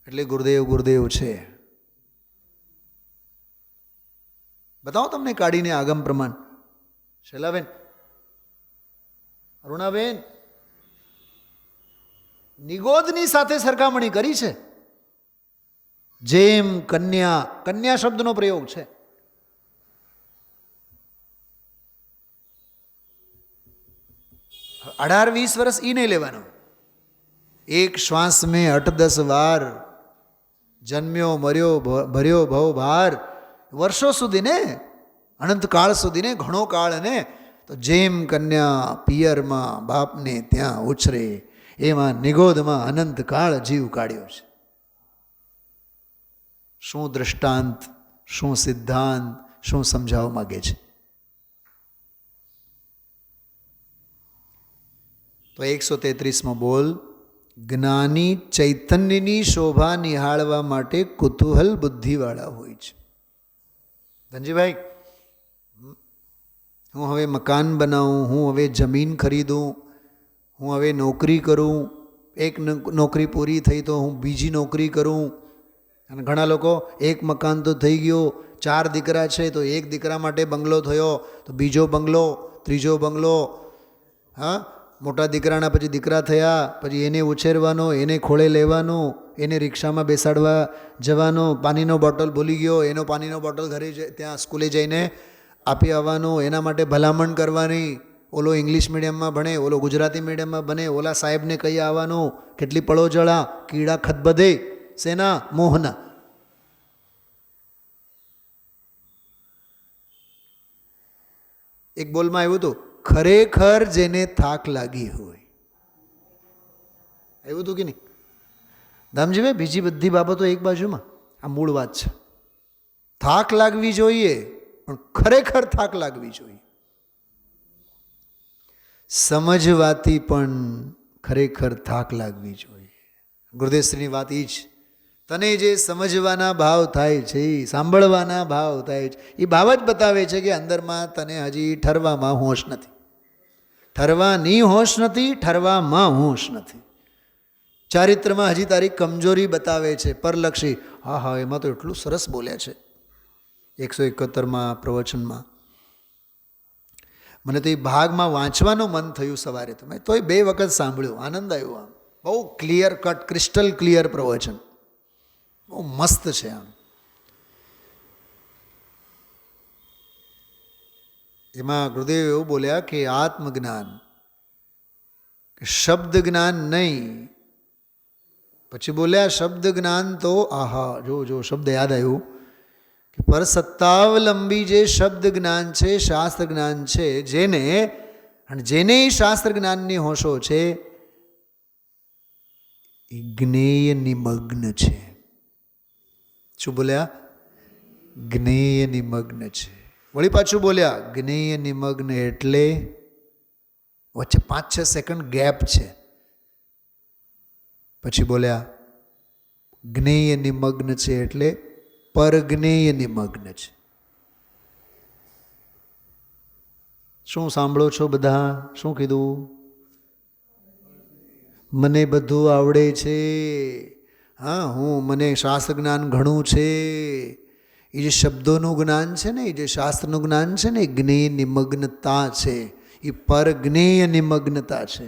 S1: એટલે ગુરુદેવ ગુરુદેવ છે. બતાવો તમને કાઢીને આગમ પ્રમાણ. શૈલાબેન, અરુણાબેન, નિગોદની સાથે સરખામણી કરી છે. જેમ કન્યા, કન્યા શબ્દનો પ્રયોગ છે. અઢાર 20 વર્ષ ઈ નહીં લેવાનું. એક શ્વાસ મેં 8-10 વાર જન્મ્યો મર્યો ભર્યો ભવ ભાર, વર્ષો સુધી ને, અનંતકાળ સુધી ને, ઘણો કાળ ને. તો જેમ કન્યા પિયરમાં બાપને ત્યાં ઉછરે, એમાં નિગોદમાં અનંતકાળ જીવ કાઢ્યો છે. શું દૃષ્ટાંત, શું સિદ્ધાંત, શું સમજાવવા માગે છે? તો 133માં બોલ, જ્ઞાની ચૈતન્યની શોભા નિહાળવા માટે કુતૂહલ બુદ્ધિવાળા હોય છે. ધનજીભાઈ, હું હવે મકાન બનાવું, હું હવે જમીન ખરીદું, હું હવે નોકરી કરું, એક નોકરી પૂરી થઈ તો હું બીજી નોકરી કરું. અને ઘણા લોકો એક મકાન તો થઈ ગયો, 4 દીકરા છે તો એક દીકરા માટે બંગલો થયો, તો બીજો બંગલો, ત્રીજો બંગલો. હા, મોટા દીકરાના પછી દીકરા થયા, પછી એને ઉછેરવાનો, એને ખોળે લેવાનો, એને રિક્ષામાં બેસાડવા જવાનો. પાણીનો બોટલ ભૂલી ગયો, એનો પાણીનો બોટલ ઘરે ત્યાં સ્કૂલે જઈને આપી આવવાનો, એના માટે ભલામણ કરવાની. ઓલો ઇંગ્લિશ મીડિયમમાં ભણે, ઓલો ગુજરાતી મીડિયમમાં ભણે, ઓલા સાહેબને કહી આવવાનું. કેટલી પળો જળા, કીડા ખતબધે, સેના મોહના. એક બોલમાં આવ્યું હતું, ખરેખર જેને થાક લાગી હોય. એવું હતું કે નહીં દામજીભાઈ? બીજી બધી બાબતો એક બાજુમાં, આ મૂળ વાત છે. થાક લાગવી જોઈએ, પણ ખરેખર થાક લાગવી જોઈએ. સમજવાથી પણ ખરેખર થાક લાગવી જોઈએ. ગુરુદેવશ્રીની વાત એ જ, તને જે સમજવાના ભાવ થાય છે, સાંભળવાના ભાવ થાય છે, એ ભાવ જ બતાવે છે કે અંદરમાં તને હજી ઠરવામાં હોશ નથી. ઠરવાની હોશ નથી, ઠરવામાં હોશ નથી. ચારિત્રમાં હજી તારી કમજોરી બતાવે છે, પરલક્ષી. હા હા, એમાં તો એટલું સરસ બોલ્યા છે 171માં પ્રવચનમાં. મને તો એ ભાગમાં વાંચવાનું મન થયું સવારે. તો મેં તોય 2 વખત સાંભળ્યું, આનંદ આવ્યો. આમ બહુ ક્લિયર કટ, ક્રિસ્ટલ ક્લિયર પ્રવચન, બહુ મસ્ત છે. આમ એમાં ગુરુદેવ એવું બોલ્યા કે આત્મજ્ઞાન, શબ્દ જ્ઞાન નહીં. પછી બોલ્યા શબ્દ જ્ઞાન તો આહા, જો શબ્દ યાદ આવ્યું કે પર સત્તાવલંબી જે શબ્દ જ્ઞાન છે, શાસ્ત્ર જ્ઞાન છે, જેને શાસ્ત્ર જ્ઞાનની હોશો છે, એ જ્ઞેય નિમગ્ન છે. શું બોલ્યા? જ્ઞેય નિમગ્ન છે. વળી પાછું બોલ્યા જ્ઞેય નિમગ્ન એટલે વચ્ચે 5-6 સેકન્ડ ગેપ છે. પછી બોલ્યા જ્ઞેય નિમગ્ન છે એટલે પરજ્ઞેય નિમગ્ન છે. શું સાંભળો છો બધા? શું કીધું? મને બધું આવડે છે, હા, મને શાસ્ત્ર જ્ઞાન ઘણું છે. એ જે શબ્દોનું જ્ઞાન છે ને, એ જે શાસ્ત્રનું જ્ઞાન છે ને, એ જ્ઞેય નિમગ્નતા છે, એ પરજ્ઞેય નિમગ્નતા છે.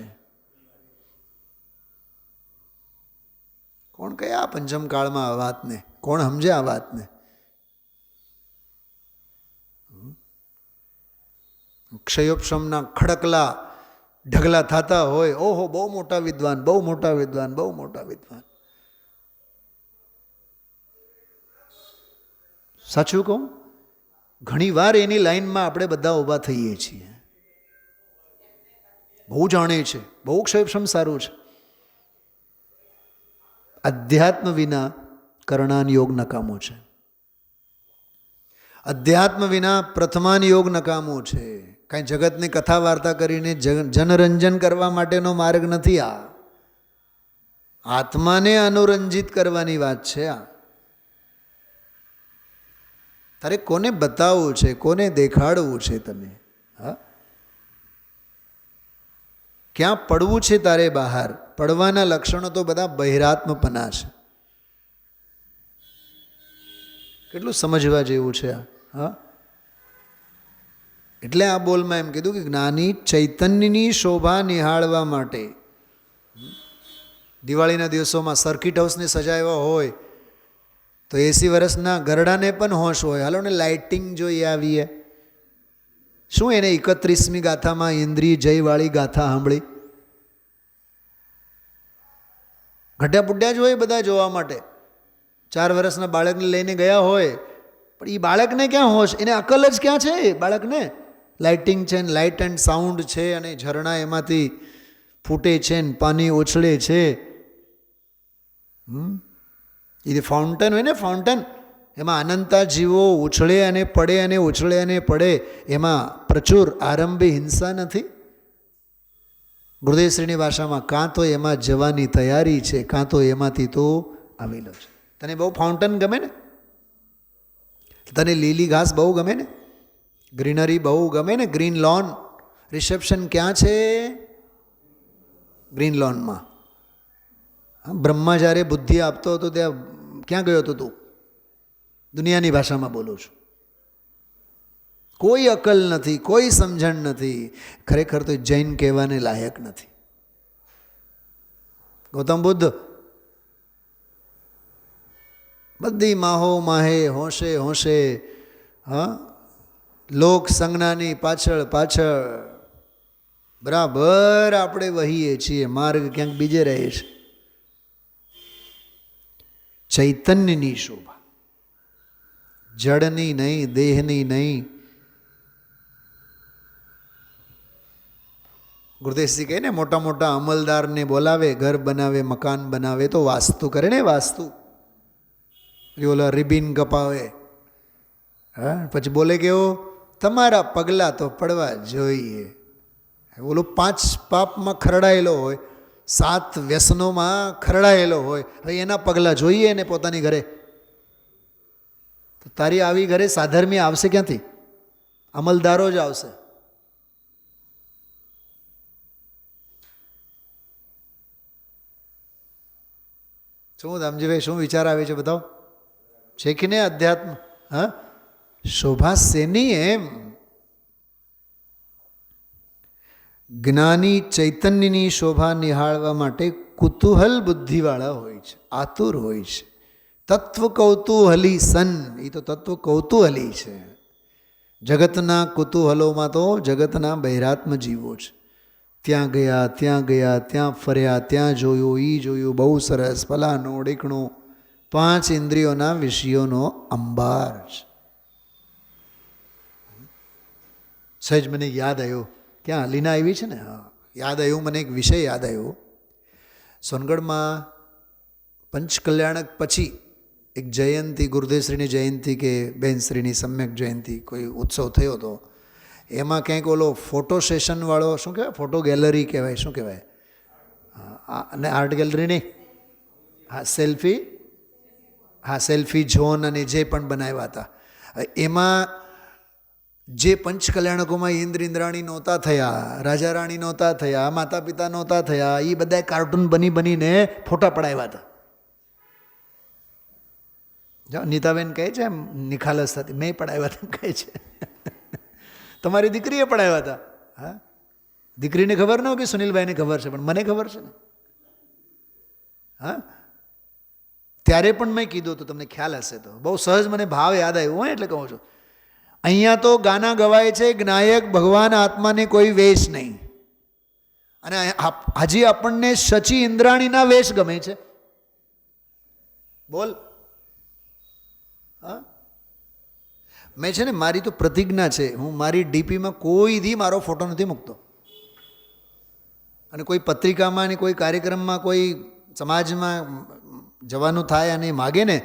S1: કોણ કહે આ પંચમ કાળમાં આ વાતને? કોણ સમજે આ વાતને? ક્ષયોપશમના ખડકલા ઢગલા થતા હોય, ઓહો બહુ મોટા વિદ્વાન, બહુ મોટા વિદ્વાન, બહુ મોટા વિદ્વાન. સાચું કહું, ઘણીવાર એની લાઈનમાં આપણે બધા ઊભા થઈએ છીએ. બહુ જાણે છે, બહુ ક્ષેમ સારું છે. અધ્યાત્મ વિના કરણાન યોગ નકામો છે. અધ્યાત્મ વિના પ્રથમાન યોગ નકામો છે. કાંઈ જગતની કથા વાર્તા કરીને જનરંજન કરવા માટેનો માર્ગ નથી આ. આત્માને અનુરંજિત કરવાની વાત છે આ. તારે કોને બતાવવું છે, કોને દેખાડવું છે તમે? હા, ક્યાં પડવું છે તારે બહાર? પડવાના લક્ષણો તો બધા બહિરાત્મપના છે. કેટલું સમજવા જેવું છે આ. હા, એટલે આ બોલમાં એમ કીધું કે જ્ઞાની ચૈતન્યની શોભા નિહાળવા માટે દિવાળીના દિવસોમાં સર્કિટ હાઉસને સજાવ્યા હોય તો 80 વર્ષના ગરડાને પણ હોશ હોય, હાલો ને લાઇટિંગ જોઈ આવીએ. શું એને 31મી ગાથામાં ઇન્દ્રિય જયવાળી ગાથા સાંભળી? ઘટ્યા પુડ્યા જ હોય બધા જોવા માટે. 4 વર્ષના બાળકને લઈને ગયા હોય, પણ એ બાળકને ક્યાં હોશ, એને અકલ જ ક્યાં છે એ બાળકને? લાઇટિંગ છે ને લાઇટ એન્ડ સાઉન્ડ છે, અને ઝરણા એમાંથી ફૂટે છે ને પાણી ઉછળે છે. એ ફાઉન્ટેન હોય ને, ફાઉન્ટેન, એમાં અનંતા જીવો ઉછળે અને પડે અને ઉછળે અને પડે, એમાં પ્રચુર આરંભી હિંસા નથી. ગુરુદેવશ્રીની ભાષામાં કાં તો એમાં જવાની તૈયારી છે, કાં તો એમાંથી તો આવેલો છે. તને બહુ ફાઉન્ટેન ગમે ને? તને લીલી ઘાસ બહુ ગમે ને? ગ્રીનરી બહુ ગમે ને? Green loan. રિસેપ્શન ક્યાં છે? ગ્રીન લોનમાં. બ્રહ્મા જ્યારે બુદ્ધિ આપતો હતો ત્યાં ક્યાં ગયો હતો તું? દુનિયાની ભાષામાં બોલું છું. કોઈ અકલ નથી, કોઈ સમજણ નથી. ખરેખર તો જૈન કહેવાને લાયક નથી. ગૌતમ બુદ્ધ બધી માહો માહે હોંશે હોંશે, હા, લોક સંજ્ઞાની પાછળ પાછળ બરાબર આપણે વહીએ છીએ, માર્ગ ક્યાંક બીજે રહે છે. ચૈતન્યની શોભા, જડની નહીં, દેહની નહીં. ગુરુદેવજી કહે ને, મોટા મોટા અમલદારને બોલાવે, ઘર બનાવે, મકાન બનાવે તો વાસ્તુ કરે ને, વાસ્તુ. ઓલા રિબિન કપાવે, હા, પછી બોલે કે તમારા પગલાં તો પડવા જોઈએ. ઓલો 5 પાપમાં ખરડાયેલો હોય, 7 વ્યસનોમાં ખરડાયેલો હોય, હવે એના પગલાં જોઈએ ને પોતાની ઘરે. તો તારી આવી ઘરે સાધર્મી આવશે ક્યાંથી? અમલદારો જ આવશે. શું દામજીભાઈ, શું વિચાર આવે છે બતાવો? છે કે નહીં અધ્યાત્મ? હા, શોભા શેની? એમ જ્ઞાની ચૈતન્યની શોભા નિહાળવા માટે કુતૂહલ બુદ્ધિવાળા હોય છે, આતુર હોય છે. તત્વ કૌતૂહલી સન, એ તો તત્વ કૌતૂહલી છે. જગતના કુતૂહલોમાં તો જગતના બહિરાત્મ જીવો છે. ત્યાં ગયા, ત્યાં ગયા, ત્યાં ફર્યા, ત્યાં જોયું, એ જોયું, બહુ સરસ, ફલાણું ઢીકણું. 5 ઇન્દ્રિયોના વિષયોનો અંબાર છે. સહેજ મને યાદ આવ્યો, ક્યાં લીના આવી છે ને, હા, યાદ આવ્યું મને, એક વિષય યાદ આવ્યો. સોનગઢમાં પંચકલ્યાણક પછી એક જયંતિ, ગુરુદેવશ્રીની જયંતિ કે બહેનશ્રીની સમ્યક જયંતિ, કોઈ ઉત્સવ થયો હતો. એમાં ક્યાંક ઓલો ફોટો સેશનવાળો, શું કહેવાય, ફોટો ગેલેરી કહેવાય, શું કહેવાય, અને આર્ટ ગેલેરી નહીં, હા, સેલ્ફી, હા, સેલ્ફી ઝોન અને જે પણ બનાવ્યા હતા, એમાં જે પંચકલ્યાણકોમાં ઇન્દ્ર ઇન્દ્રાણી નહોતા થયા, રાજા રાણી નહોતા થયા, માતા પિતા નહોતા થયા, એ બધા કાર્ટૂન બનીને ફોટા પડાવ્યા હતા. જો નીતાબેન કહે છે, એમ નિખાલસ થતી, મેં પડાવ્યા હતા કહે છે. તમારી દીકરીએ પડાવ્યા હતા. હા, દીકરીને ખબર ન હોય કે સુનિલભાઈને ખબર છે, પણ મને ખબર છે ને. હા, ત્યારે પણ મેં કીધું હતું, તમને ખ્યાલ હશે તો. બહુ સહજ મને ભાવ યાદ આવ્યો હોય એટલે કહું છું. અહીંયા તો ગાના ગવાય છે, જ્ઞાયક ભગવાન આત્માને કોઈ વેશ નહીં. અને હજી આપણને શચી ઇન્દ્રાણીના વેશ ગમે છે. બોલ. હા, મેં છે ને, મારી તો પ્રતિજ્ઞા છે, હું મારી ડીપીમાં કોઈ દી મારો ફોટો નથી મૂકતો. અને કોઈ પત્રિકામાં ને કોઈ કાર્યક્રમમાં કોઈ સમાજમાં જવાનું થાય અને માગે ને,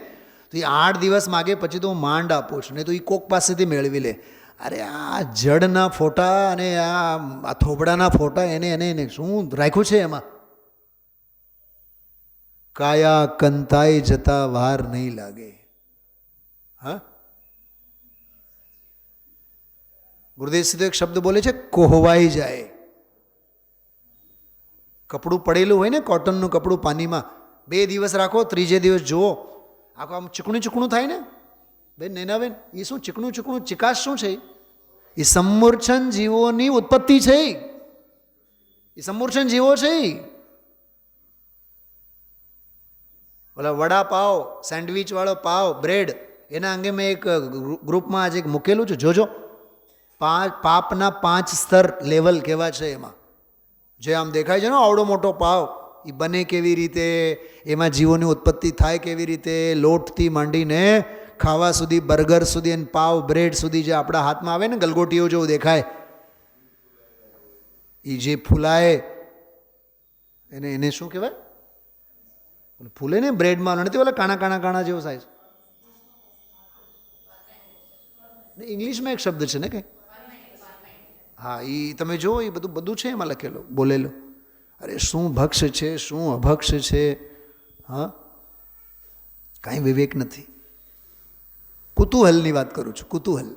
S1: તો એ 8 દિવસ માગે પછી તો હું માંડ આપું છું, નહીં તો એ કોક પાસેથી મેળવી લે. અરે આ જડના ફોટા અને આ થોબડાના ફોટા એને શું રાખ્યું છે એમાં? કાયા કંતાઈ જતા વાર નહીં લાગે. હા, ગુરુદેવ સીધો એક શબ્દ બોલે છે, કોહવાઈ જાય. કપડું પડેલું હોય ને, કોટનનું કપડું પાણીમાં 2 દિવસ રાખો, 3જે દિવસ જુઓ આખું આમ ચીકણું થાય ને. બેન નૈનાબેન, એ શું ચીકણું ચિકાશ શું છે? એ સમૂર્છન જીવોની ઉત્પત્તિ છે. એ સમૂર્છન જીવો છે. ઓલા વડાપાવ, સેન્ડવિચ વાળો પાવ, બ્રેડ, એના અંગે મેં એક ગ્રુપમાં આજે મૂકેલું છે, જોજો. પાપના 5 સ્તર લેવલ કેવા છે એમાં. જે આમ દેખાય છે ને આવડો મોટો પાવ, એ બને કેવી રીતે, એમાં જીવોની ઉત્પત્તિ થાય કેવી રીતે, લોટથી માંડીને ખાવા સુધી, બર્ગર સુધી અને પાવ બ્રેડ સુધી, જે આપણા હાથમાં આવે ને ગલગોટીઓ જેવું દેખાય, એ જે ફૂલાય એને શું કહેવાય? ફૂલે ને બ્રેડમાં નથી, ઓલા કાણા જેવું થાય છે. ઇંગ્લિશમાં એક શબ્દ છે ને કંઈ, હા, એ તમે જુઓ, એ બધું છે એમાં લખેલું, બોલેલું. અરે શું ભક્ષ છે, શું અભક્ષ છે. હા, કાંઈ વિવેક નથી. કુતૂહલની વાત કરું છું, કુતૂહલ.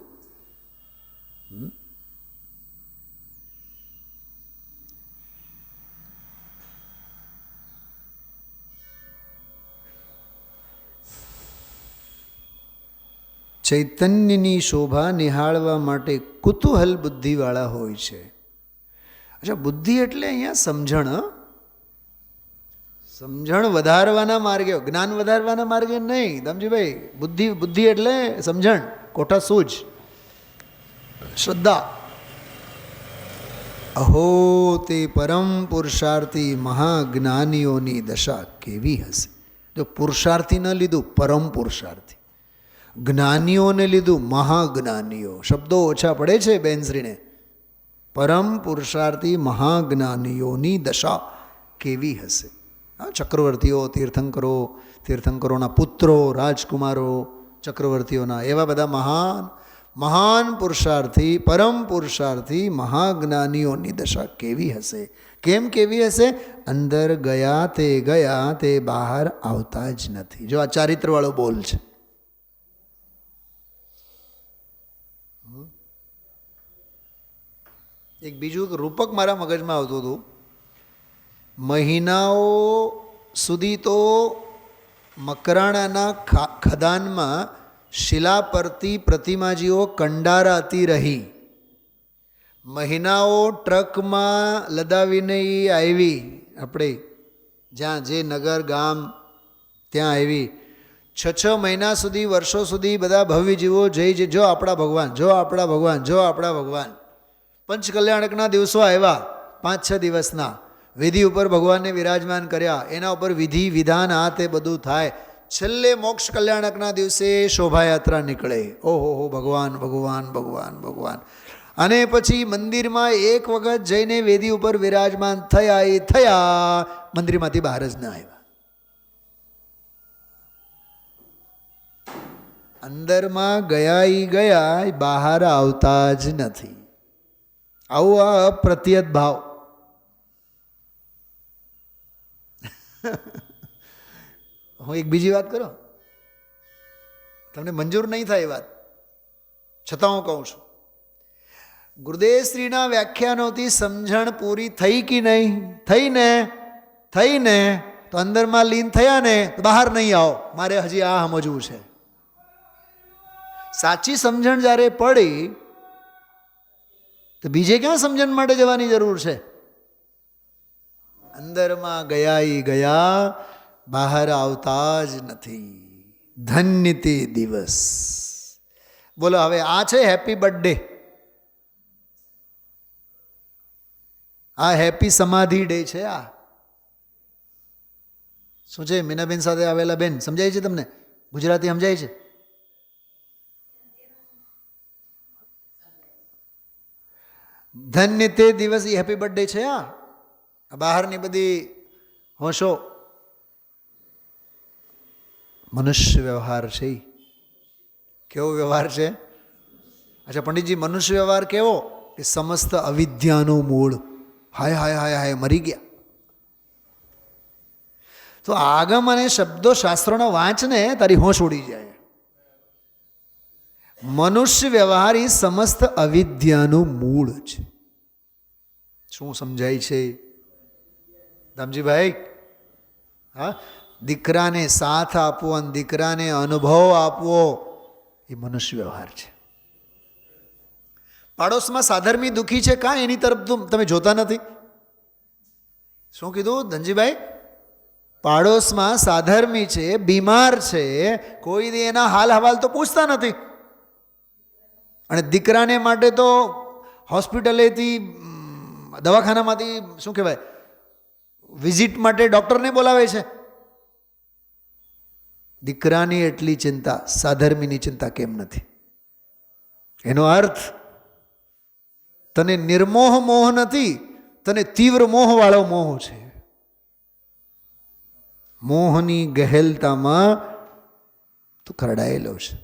S1: ચૈતન્યની શોભા નિહાળવા માટે કુતૂહલ બુદ્ધિવાળા હોય છે. અચ્છા, બુદ્ધિ એટલે અહીંયા સમજણ. સમજણ વધારવાના માર્ગે, જ્ઞાન વધારવાના માર્ગે નહીં, ધમજીભાઈ. બુદ્ધિ એટલે સમજણ, કોઠા સૂજ, શ્રદ્ધા. અહો તે પરમ પુરુષાર્થી મહાજ્ઞાનીઓની દશા કેવી હશે. જો પુરુષાર્થી ન લીધું, પરમ પુરુષાર્થી. જ્ઞાનીઓને લીધું, મહાજ્ઞાનીઓ. શબ્દો ઓછા પડે છે બેનશ્રીને. પરમ પુરુષાર્થી મહાજ્ઞાનીઓની દશા કેવી હશે. હા, ચક્રવર્તીઓ, તીર્થંકરોના પુત્રો, રાજકુમારો, ચક્રવર્તીઓના, એવા બધા મહાન પુરુષાર્થી, પરમ પુરુષાર્થી મહાજ્ઞાનીઓની દશા કેવી હશે. કેમ કેવી હશે? અંદર ગયા તે બહાર આવતા જ નથી. જો આ ચારિત્રવાળો બોલ છે. એક બીજું રૂપક મારા મગજમાં આવતું હતું. મહિનાઓ સુધી તો મકરાણાના ખદાનમાં શિલા પરથી પ્રતિમાજીઓ કંડારાતી રહી. મહિનાઓ ટ્રકમાં લદાવીને એ આવી, આપણે જ્યાં જે નગર ગામ ત્યાં આવી. 6 મહિના સુધી, વર્ષો સુધી બધા ભવ્ય જીવો જઈ જો આપણા ભગવાન, જો આપણા ભગવાન, જો આપણા ભગવાન. પંચકલ્યાણકના દિવસો આવ્યા, 5-6 દિવસના. વિધિ ઉપર ભગવાનને વિરાજમાન કર્યા, એના ઉપર વિધિ વિધાન આ તે બધું થાય. છેલ્લે મોક્ષ કલ્યાણકના દિવસે શોભાયાત્રા નીકળે. ઓહો હો, ભગવાન ભગવાન ભગવાન ભગવાન. અને પછી મંદિરમાં એક વખત જઈને વેદી ઉપર વિરાજમાન થયા, મંદિરમાંથી બહાર જ ના આવ્યા. અંદરમાં ગયા બહાર આવતા જ નથી. આવું આ અપ્રત્યત ભાવ. હું એક બીજી વાત કરું, તમને મંજૂર નહીં થાય એ વાત, છતાં હું કહું છું. ગુરુદેવ શ્રીના વ્યાખ્યાનોથી સમજણ પૂરી થઈ કે નહીં? થઈ ને તો અંદરમાં લીન થયા ને તો બહાર નહીં આવો. મારે હજી આ સમજવું છે. સાચી સમજણ જ્યારે પડી તો બીજે ક્યાં સમજણ માટે જવાની જરૂર છે? અંદરમાં ગયા બહાર આવતા જ નથી. ધન્ય તે દિવસ. બોલો હવે આ છે હેપી બર્થડે. આ હેપી સમાધિ ડે છે. આ શું છે? મીનાબેન સાથે આવેલા બેન, સમજાય છે તમને? ગુજરાતી સમજાય છે? ધન્ય તે દિવસ, એ હેપી બર્થડે છે. આ બહારની બધી હોશો મનુષ્ય વ્યવહાર છે. કેવો વ્યવહાર છે? અચ્છા પંડિતજી, મનુષ્ય વ્યવહાર કેવો? એ સમસ્ત અવિદ્યાનું મૂળ. હાય હાય હાય હાય, મરી ગયા. તો આગમ અને શબ્દો શાસ્ત્રોના વાંચને, તારી હોશ ઉડી જાય. મનુષ્ય વ્યવહાર એ સમસ્ત અવિદ્યાનું મૂળ છે. શું સમજાય છે દામજીભાઈ? હા, દીકરાને સાથ આપવો અને દીકરાને અનુભવ આપવો એ મનુષ્ય વ્યવહાર છે. પાડોશમાં સાધર્મી દુઃખી છે, કાં એની તરફ તમે જોતા નથી? શું કીધું ધનજીભાઈ? પાડોશમાં સાધર્મી છે, બીમાર છે, કોઈ દી એના હાલ હવાલ તો પૂછતા નથી. અને દીકરાને માટે તો હોસ્પિટલેથી, દવાખાનામાંથી શું કહેવાય, વિઝિટ માટે ડૉક્ટરને બોલાવે છે. દીકરાની એટલી ચિંતા, સાધર્મીની ચિંતા કેમ નથી? એનો અર્થ તને નિર્મોહ મોહ નથી, તને તીવ્ર મોહવાળો મોહ છે. મોહની ગહેલતામાં તું ખરડાયેલો છે.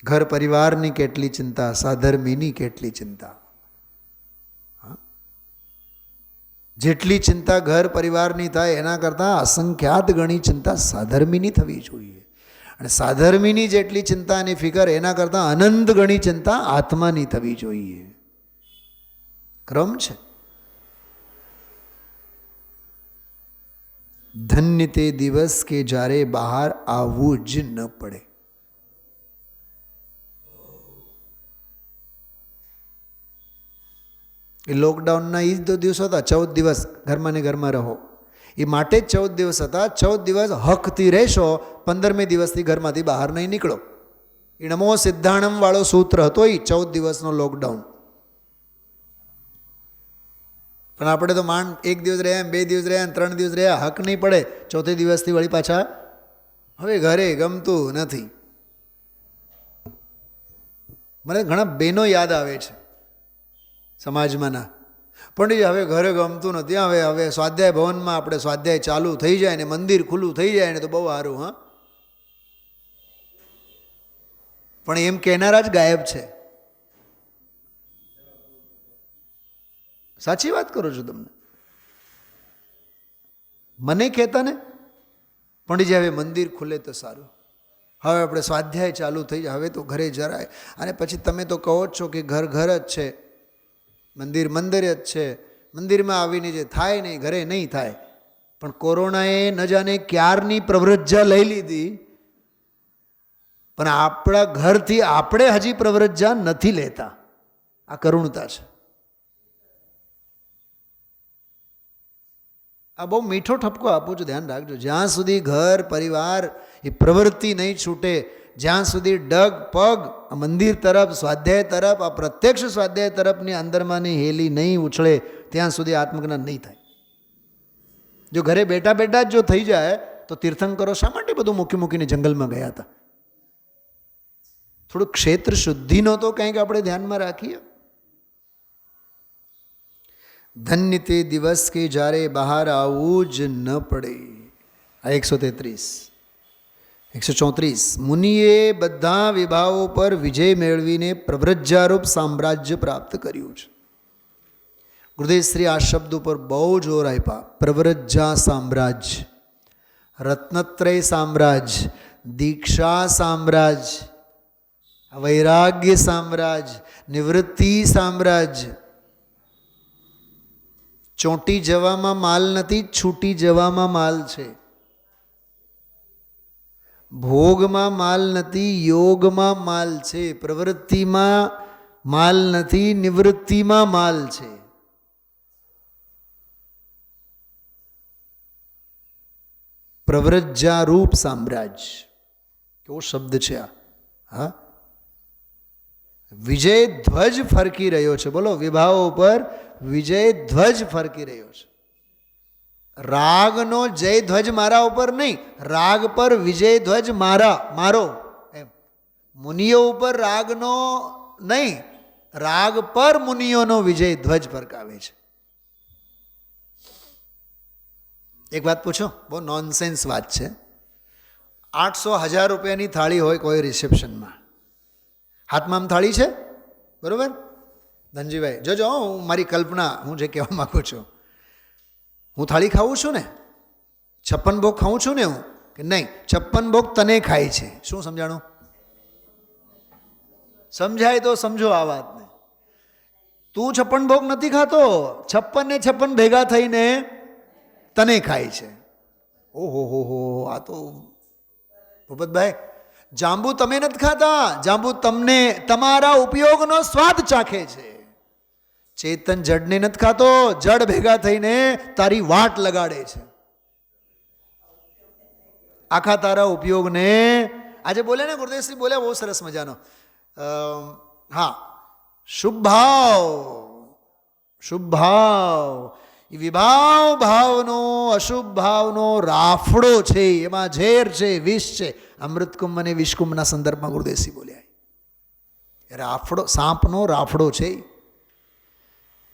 S1: ઘર પરિવારની કેટલી ચિંતા, સાધર્મીની કેટલી ચિંતા. જેટલી ચિંતા ઘર પરિવારની થાય એના કરતાં અસંખ્યાત ગણી ચિંતા સાધર્મીની થવી જોઈએ. અને સાધર્મીની જેટલી ચિંતા અને ફિકર એના કરતાં અનંત ગણી ચિંતા આત્માની થવી જોઈએ. ક્રમ છે. ધન્ય તે દિવસ કે જ્યારે બહાર આવવું જ ન પડે. એ લોકડાઉનના એ જ તો દિવસો હતા. 14 દિવસ ઘરમાં ને ઘરમાં રહો, એ માટે જ 14 દિવસ હતા. 14 દિવસ હકથી રહેશો, 15મે દિવસથી ઘરમાંથી બહાર નહીં નીકળો. એ નમો સિદ્ધાણમ વાળો સૂત્ર હતો એ 14 દિવસનો લોકડાઉન. પણ આપણે તો માંડ 1 દિવસ રહ્યા, 2 દિવસ રહ્યા, 3 દિવસ રહ્યા, હક નહીં પડે. 4થે દિવસથી વળી પાછા હવે ઘરે ગમતું નથી. મને ઘણા બહેનો યાદ આવે છે સમાજમાંના, પણ હવે ઘરે ગમતું નથી. હવે સ્વાધ્યાય ભવનમાં આપણે સ્વાધ્યાય ચાલુ થઈ જાય ને મંદિર ખુલ્લું થઈ જાય ને તો બહુ સારું. હા, પણ એમ કહેનારા જ ગાયબ છે. સાચી વાત કરું છું તમને. મને કહેતા ને પંડિતજી હવે મંદિર ખુલે તો સારું, હવે આપણે સ્વાધ્યાય ચાલુ થઈ જાય, હવે તો ઘરે જરાય. અને પછી તમે તો કહો જ છો કે ઘર ઘર જ છે, મંદિર મંદિર જ છે, મંદિરમાં આવીને જે થાય નહીં ઘરે નહીં થાય. પણ કોરોનાએ ન જાણે ક્યારની પ્રવૃત્જા લઈ લીધી, પણ આપણા ઘરથી આપણે હજી પ્રવૃત્જા નથી લેતા. આ કરુણતા છે. આ બહુ મીઠો ઠપકો આપું છું, ધ્યાન રાખજો. જ્યાં સુધી ઘર પરિવાર એ પ્રવૃત્તિ નહીં છૂટે, જ્યાં સુધી ડગ પગ મંદિર તરફ, સ્વાધ્યાય તરફ, આ પ્રત્યક્ષ સ્વાધ્યાય તરફની અંદરમાંની હેલી નહીં ઉછળે, ત્યાં સુધી આત્મજ્ઞાન નહીં થાય. જો ઘરે બેઠા બેઠા જ જો થઈ જાય તો તીર્થંકરો શા માટે બધું મૂકી મૂકીને જંગલમાં ગયા હતા? થોડું ક્ષેત્ર શુદ્ધિનો તો કંઈક આપણે ધ્યાનમાં રાખીએ. ધન્ય તે દિવસ કે જ્યારે બહાર આવવું જ ન પડે. આ 133. 134. મુનિએ બધા વિભાવો પર વિજય મેળવીને પ્રવ્રજ્જારૂપ સામ્રાજ્ય પ્રાપ્ત કર્યું છે. ગુરુદેવશ્રી આ શબ્દ ઉપર બહુ જોર આપ્યા. પ્રવ્રજ્જા સામ્રાજ્ય, રત્નત્રય સામ્રાજ્ય, દીક્ષા સામ્રાજ્ય, વૈરાગ્ય સામ્રાજ્ય, નિવૃત્તિ સામ્રાજ્ય. ચોંટી જવામાં માલ નથી, છૂટી જવામાં માલ છે. ભોગમાં માલ નથી, યોગમાં માલ છે. પ્રવૃત્તિમાં માલ નથી, નિવૃત્તિમાં માલ છે. પ્રવ્રજ્જારૂપ સામ્રાજ્ય કેવો શબ્દ છે આ! હા, વિજય ધ્વજ ફરકી રહ્યો છે. બોલો, વિભાવો ઉપર વિજય ધ્વજ ફરકી રહ્યો છે. રાગનો જય ધ્વજ મારા ઉપર નહીં, રાગ પર વિજય ધ્વજ મારો એમ. મુનિઓ ઉપર રાગનો નહીં, રાગ પર મુનિઓનો વિજય ધ્વજ ફરકાવે છે. એક વાત પૂછો, બહુ નોનસેન્સ વાત છે. 800-1000 રૂપિયાની થાળી હોય કોઈ રિસેપ્શનમાં, હાથમાં આમ થાળી છે, બરાબર ધનજીભાઈ? જોજો, હું મારી કલ્પના, હું જે કહેવા માગું છું, હું થાળી ખાઉં છું ને, 56 ભોગ ખાઉં છું ને હું, કે નહીં? 56 ભોગ તને ખાય છે. શું સમજાણું? સમજાય તો સમજો આ વાતને. તું 56 ભોગ નથી ખાતો, 56 ને 56 ભેગા થઈને તને ખાય છે. ઓહો હો હો, આ તો ભૂપતભાઈ, જાંબુ તમે નથી ખાતા, જાંબુ તમને તમારા ઉપયોગનો સ્વાદ ચાખે છે. ચેતન જડને નથી ખાતો, જડ ભેગા થઈને તારી વાટ લગાડે છે. આખા તારા ઉપયોગને આજે બોલે ને ગુરુદેવશ્રી બોલ્યા બહુ સરસ મજાનો. હા, શુભ ભાવ એ વિભાવ ભાવનો અશુભ ભાવનો રાફડો છે. એમાં ઝેર છે, વિષ છે. અમૃતકુંભ અને વિષકુંભના સંદર્ભમાં ગુરુદેવશ્રી બોલ્યા. રાફડો, સાપનો રાફડો છે.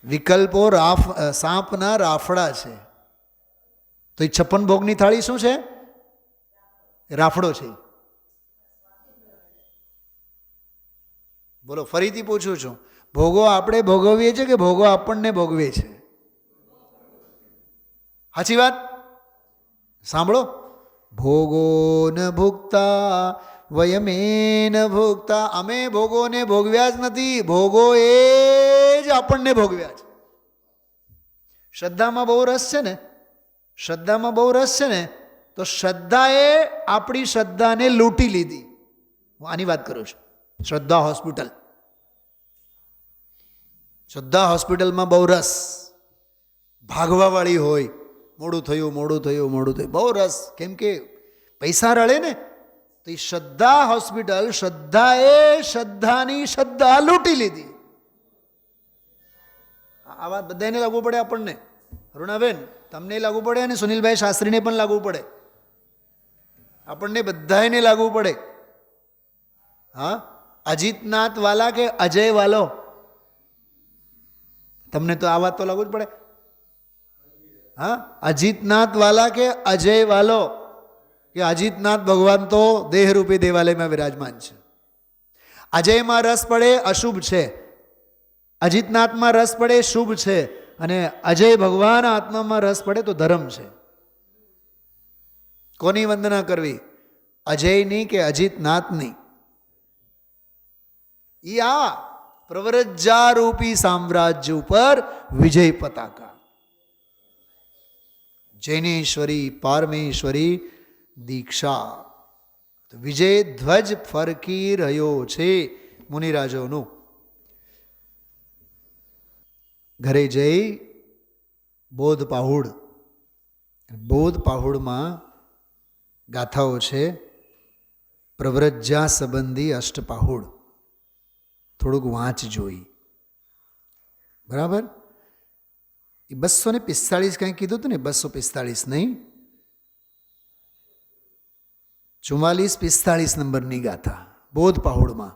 S1: વિકલ્પો સાપના રાફડા છે. તો એ 56 ભોગની થાળી શું છે? રાફડો છે. બોલો, ફરીથી પૂછું છું, ભોગો આપણે ભોગવીએ છીએ કે ભોગો આપણને ભોગવે છે? સાચી વાત સાંભળો. ભોગો ન ભોગતા વયમેન ભોગતા. અમે ભોગોને ભોગવ્યા જ નથી, ભોગો એ જ આપણને ભોગવ્યા છે. શ્રદ્ધામાં બહુ રસ છે ને, શ્રદ્ધામાં બહુ રસ છે ને, તો શ્રદ્ધાએ આપણી શ્રદ્ધાને લૂંટી લીધી. હું આની વાત કરું છું. શ્રદ્ધા હોસ્પિટલ, શ્રદ્ધા હોસ્પિટલમાં બહુ રસ, ભાગવાવાળી હોય. મોડું થયું, બહુ રસ. કેમ કે પૈસા રળે ને. તો એ શ્રદ્ધા હોસ્પિટલ, શ્રદ્ધાએ શ્રદ્ધાની શ્રદ્ધા લૂંટી લીધી. આ વાત બધાને લાગુ પડે આપણને. અરુણાબેન, તમને લાગુ પડે અને સુનિલભાઈ શાસ્ત્રીને પણ લાગુ પડે. આપણને બધાને લાગુ પડે. હા, અજીતનાથ વાલા કે અજય વાલો? તમને તો આ વાત તો લાગુ જ પડે. હા, અજીતનાથ વાલા કે અજય વાલો? કે અજીતનાથ ભગવાન તો દેહરૂપી દેવાલયમાં વિરાજમાન છે. અજયમાં રસ પડે અશુભ છે, અજીતનાથમાં રસ પડે શુભ છે, અને અજય ભગવાન આત્મામાં રસ પડે તો ધર્મ છે. કોની વંદના કરવી? અજયની કે અજીતનાથની? ઈ આ પ્રવ્રજારૂપી સામ્રાજ્ય ઉપર વિજય પતાકા, જૈનેશ્વરી પારમેશ્વરી દીક્ષા. વિજય ધ્વજ ફરકી રહ્યો છે મુનિરાજોનું. ઘરે જઈ બોધ પાહુડ, બોધ પાહુડમાં ગાથાઓ છે. પ્રવ્રજા સંબંધી અષ્ટપાહુડ થોડુંક વાંચ જોઈ, બરાબર? એ 245 કંઈ કીધું હતું ને, 245 નહીં, 44-45 નંબરની ગાથા બોધ પાહુડમાં.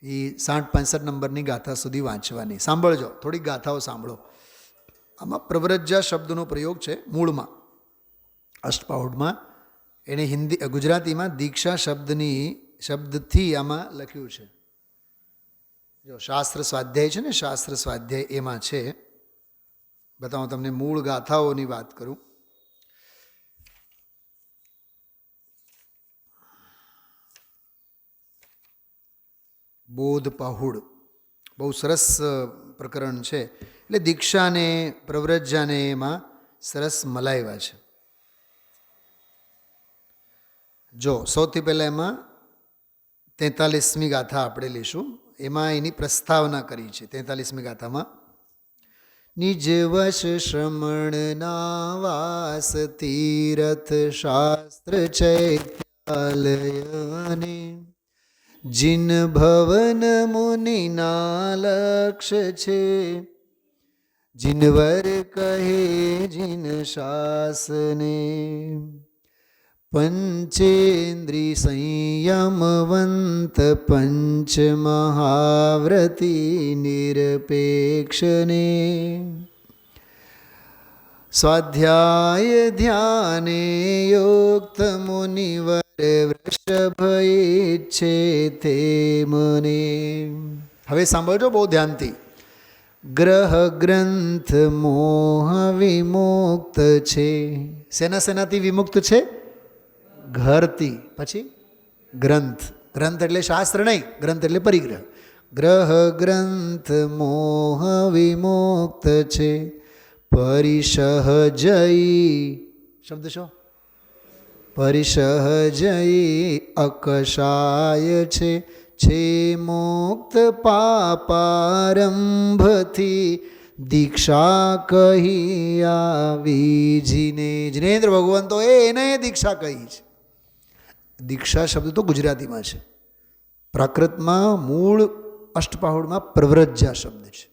S1: એ 60-65 નંબરની ગાથા સુધી વાંચવાની. સાંભળજો, થોડીક ગાથાઓ સાંભળો. આમાં પ્રવ્રજા શબ્દનો પ્રયોગ છે મૂળમાં, અષ્ટપાહુડમાં. એને ગુજરાતીમાં દીક્ષા શબ્દથી આમાં લખ્યું છે. જો શાસ્ત્ર સ્વાધ્યાય છે ને, શાસ્ત્ર સ્વાધ્યાય એમાં છે. બતાવો તમને મૂળ ગાથાઓની વાત કરું. બોધ પાહુડ બહુ સરસ પ્રકરણ છે. એટલે દીક્ષાને પ્રવ્રજાને એમાં સરસ મલાવ્યા છે. જો સૌથી પહેલાં એમાં 43મી ગાથા આપણે લઈશું. એમાં એની પ્રસ્તાવના કરી છે. 43મી ગાથામાં નિજવશ શ્રમણના વાસ તીરથ શાસ્ત્ર ચૈત્યાલયને જીન ભવન મુનિના લક્ષ છે, જીનવર કહે જીન શાસને, પંચેન્દ્રિય સંયમવંત પંચ મહાવ્રતી નિરપેક્ષને, સ્વાધ્યાય ધ્યાને યોક્ત મુનિવર વૃષભ ઈચ્છે તે મને. હવે સાંભળજો બહુ ધ્યાનથી. ગ્રહ ગ્રંથ મોહ વિમુક્ત છે. શેનાથી વિમુક્ત છે? ઘરથી. પછી ગ્રંથ. ગ્રંથ એટલે શાસ્ત્ર નહીં, ગ્રંથ એટલે પરિગ્રહ. ગ્રહ ગ્રંથ મોહ વિમુક્ત છે, પરિસહજયી શબ્દ છો? પરિસહજયી અકશાય છે મુક્ત પાપારંભથી, દીક્ષા કહી આવી જીને. જિનેન્દ્ર ભગવાન તો એને દીક્ષા કહી છે. દીક્ષા શબ્દ તો ગુજરાતીમાં છે, પ્રાકૃતમાં મૂળ અષ્ટપાહુડમાં પ્રવ્રજ્યા શબ્દ છે.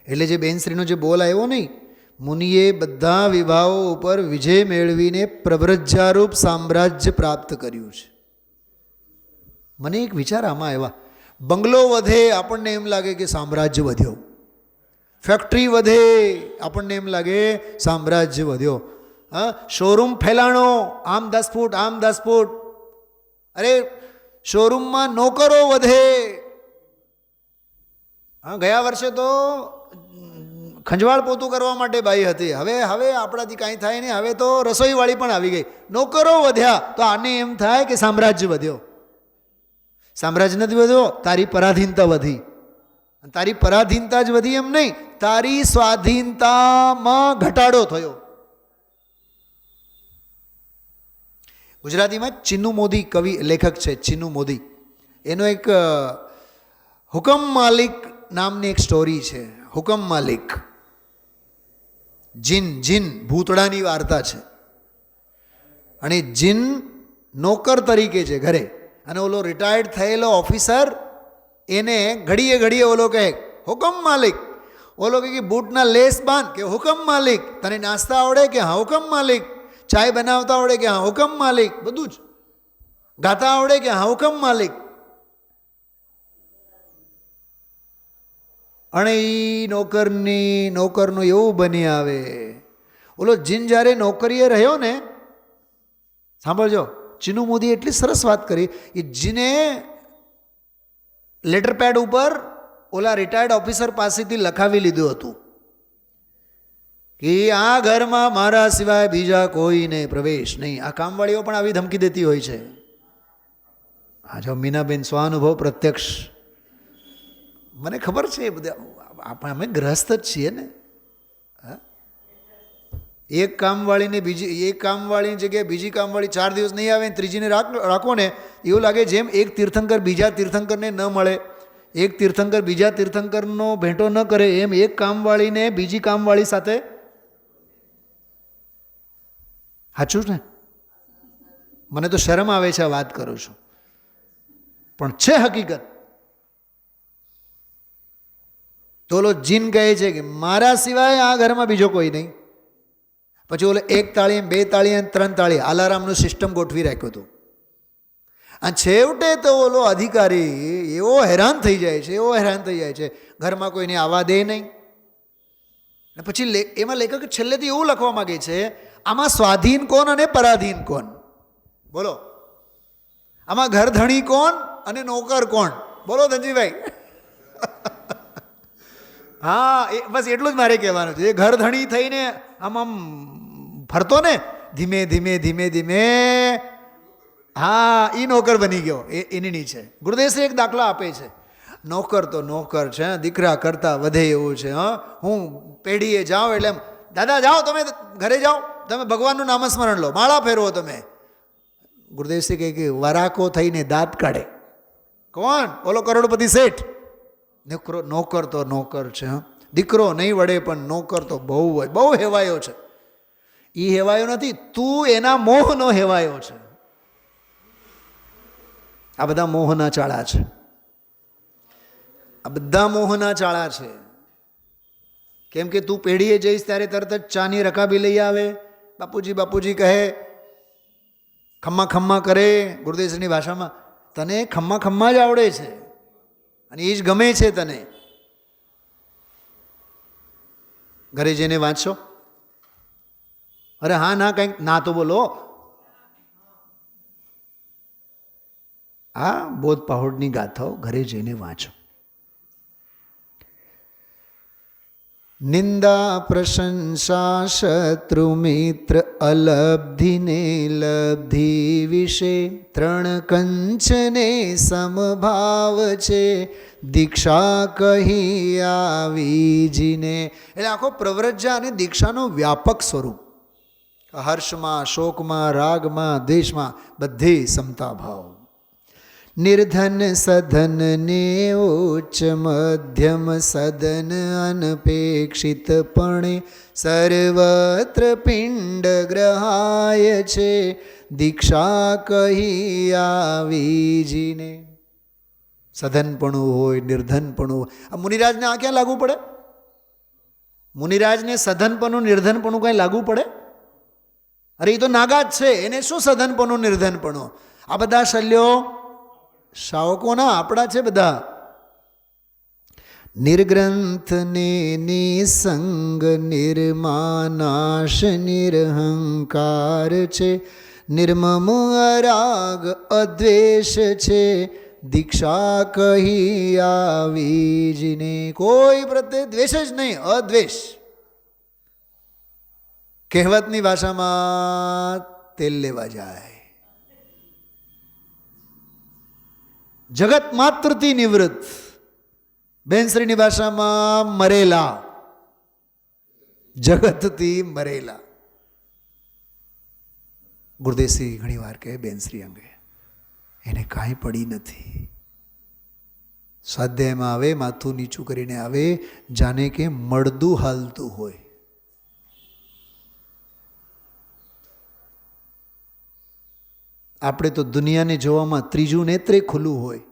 S1: એટલે જે બેનશ્રીનો જે બોલ આવ્યો નહીં, મુનિએ બધા વિભાવો ઉપર વિજય મેળવીને પ્રવ્રજ્યારૂપ સામ્રાજ્ય પ્રાપ્ત કર્યું છે. મને એક વિચાર આમાં આવ્યા, બંગલો વધે આપણને એમ લાગે કે સામ્રાજ્ય વધ્યો, ફેક્ટરી વધે આપણને એમ લાગે સામ્રાજ્ય વધ્યો, હા શોરૂમ ફેલાણો, આમ 10 ફૂટ આમ 10 ફૂટ, અરે શોરૂમમાં નોકરો વધે. હા ગયા વર્ષે તો ખંજવાળ પોતું કરવા માટે બાઈ હતી, હવે આપણાથી કાંઈ થાય નહીં, હવે તો રસોઈવાળી પણ આવી ગઈ. નોકરો વધ્યા તો આને એમ થાય કે સામ્રાજ્ય વધ્યો. સામ્રાજ્ય નથી વધ્યો, તારી પરાધીનતા વધી. તારી પરાધીનતા જ વધી એમ નહીં, તારી સ્વાધીનતામાં ઘટાડો થયો. ગુજરાતીમાં ચિન્નુ મોદી કવિ લેખક છે, ચિન્નુ મોદી. એનો એક હુકમ માલિક નામની એક સ્ટોરી છે. હુકમ માલિક, જીન ભૂતડાની વાર્તા છે. અને જીન નોકર તરીકે છે ઘરે, અને ઓલો રિટાયર્ડ થયેલો ઓફિસર એને ઘડીએ ઓલો કહે હુકમ માલિક. ઓલો કે બૂટના લેસ બાંધ, કે હુકમ માલિક. તને નાસ્તા આવડે? કે હા હુકમ માલિક. ચાય બનાવતા આવડે? કે હા હુકમ માલિક. બધું જ. ગાતા આવડે? કે હા હુકમ માલિક. અને એ નોકરનું એવું બની આવે. ઓલો જીન જ્યારે નોકરીએ રહ્યો ને, સાંભળજો, ચિન્નુ મોદી એટલી સરસ વાત કરી કે જીને લેટર પેડ ઉપર ઓલા રિટાયર્ડ ઓફિસર પાસેથી લખાવી લીધું હતું કે આ ઘરમાં મારા સિવાય બીજા કોઈને પ્રવેશ નહીં. આ કામવાળીઓ પણ આવી ધમકી દેતી હોય છે. આ જો મીનાબેન સ્વાનુભવ પ્રત્યક્ષ, મને ખબર છે એ બધા, અમે ગ્રહસ્થ જ છીએ ને. એક કામવાળીની જગ્યાએ બીજી કામવાળી 4 દિવસ નહીં આવે, ત્રીજીને રાખો ને, એવું લાગે જેમ એક તીર્થંકર બીજા તીર્થંકરને ન મળે, એક તીર્થંકર બીજા તીર્થંકરનો ભેટો ન કરે, એમ એક કામવાળીને બીજી કામવાળી સાથે. સાચું ને? મને તો શરમ આવે છે આ વાત કરું છું, પણ છે હકીકત. તો ઓલો જીન કહે છે કે મારા સિવાય આ ઘરમાં બીજો કોઈ નહીં. પછી ઓલે 1 તાળી 2 તાળી 3 તાળી અલાર્મનું સિસ્ટમ ગોઠવી રાખ્યું હતું. અને છેવટે તો ઓલો અધિકારી એવો હેરાન થઈ જાય છે, ઘરમાં કોઈને આવવા દે નહીં. અને પછી એમાં લેખક છેલ્લેથી એવું લખવા માગે છે, આમાં સ્વાધીન કોણ અને પરાધીન કોણ? બોલો, આમાં ઘરધણી કોણ અને નોકર કોણ? બોલો ધનજીભાઈ. હા, બસ એટલું જ મારે કહેવાનું છે. એ ઘરધણી થઈને આમ ફરતો ને, ધીમે ધીમે હા એ નોકર બની ગયો. એની નીચે ગુરુદેવ એક દાખલો આપે છે. નોકર તો નોકર છે, દીકરા કરતાં વધે એવું છે. હા, હું પેઢીએ જાઉં એટલે દાદા જાઓ, તમે ઘરે જાઓ, તમે ભગવાનનું નામસ્મરણ લો, માળા ફેરવો. તમે ગુરુદેવસિંહ કહે કે વરાકો થઈને દાંત કાઢે. કોણ? ઓલો કરોડપતિ શેઠ. નોકર તો નોકર છે. દીકરો નહીં વડે પણ નોકર તો બહુ હેવાયો છે. એ હેવાયો નથી, તું એના મોહનો હેવાયો છે. આ બધા મોહના ચાળા છે, આ બધા મોહના ચાળા છે. કેમ કે તું પેઢીએ જઈશ ત્યારે તરત જ ચાની રકાબી લઈ આવે, બાપુજી બાપુજી કહે, ખમ્મા ખમ્મા કરે ગુરુદેવશ્રીની ભાષામાં. તને ખમ્મા ખમ્મા જ આવડે છે અને એ જ ગમે છે તને. ઘરે જઈને વાંચશો? અરે હા ના, કંઈક ના તો બોલો. આ બોધ પહોળની ગાથાઓ ઘરે જઈને વાંચો. નિંદા પ્રશંસા શત્રુ મિત્ર અલબ્ધિને લબ્ધિ વિશે ત્રણ કંચને સમભાવ છે દીક્ષા કહી આવીજીને. એટલે આખો પ્રવ્રજ્યા અને દીક્ષાનો વ્યાપક સ્વરૂપ. હર્ષમાં, શોકમાં, રાગમાં, દ્વેષમાં બધે સમતા ભાવ. નિર્ધન સધન ને ઉચ્ચ મધ્યમ સદન અનપેક્ષિતપણે સર્વત્ર પિંડ ગ્રહાય છે દીક્ષા કહી આવીજીને. સધનપણું હોય, નિર્ધનપણું હોય. આ મુનિરાજને આ ક્યાં લાગુ પડે? મુનિરાજને સધનપણું નિર્ધનપણું કાંઈ લાગુ પડે? અરે એ તો નાગા જ છે, એને શું સધનપણું નિર્ધનપણું? આ બધા શલ્યો શાવકોના આપણા છે બધા. નિર્ગ્રંથ ને નિસંગ નિર્માનાશ નિરહંકાર છે નિર્મમ અરાગ અદ્વેષ છે દીક્ષા કહી આવીજીને. કોઈ પ્રત્યે દ્વેષ જ નહીં, અદ્વેષ. કહેવતની ભાષામાં તેલ લેવા જાય. જગત માત્રથી નિવૃત્ત. બેનશ્રીની ભાષામાં મરેલા, જગતથી મરેલા. ગુરુદેવશ્રી ઘણી વાર કહે બેનશ્રી અંગે એને કાંઈ પડી નથી. સ્વાધ્યાયમાં આવે, માથું નીચું કરીને આવે, જાણે કે મળદું હાલતું હોય. આપણે તો દુનિયાને જોવામાં ત્રીજું નેત્રે ખુલ્લું હોય.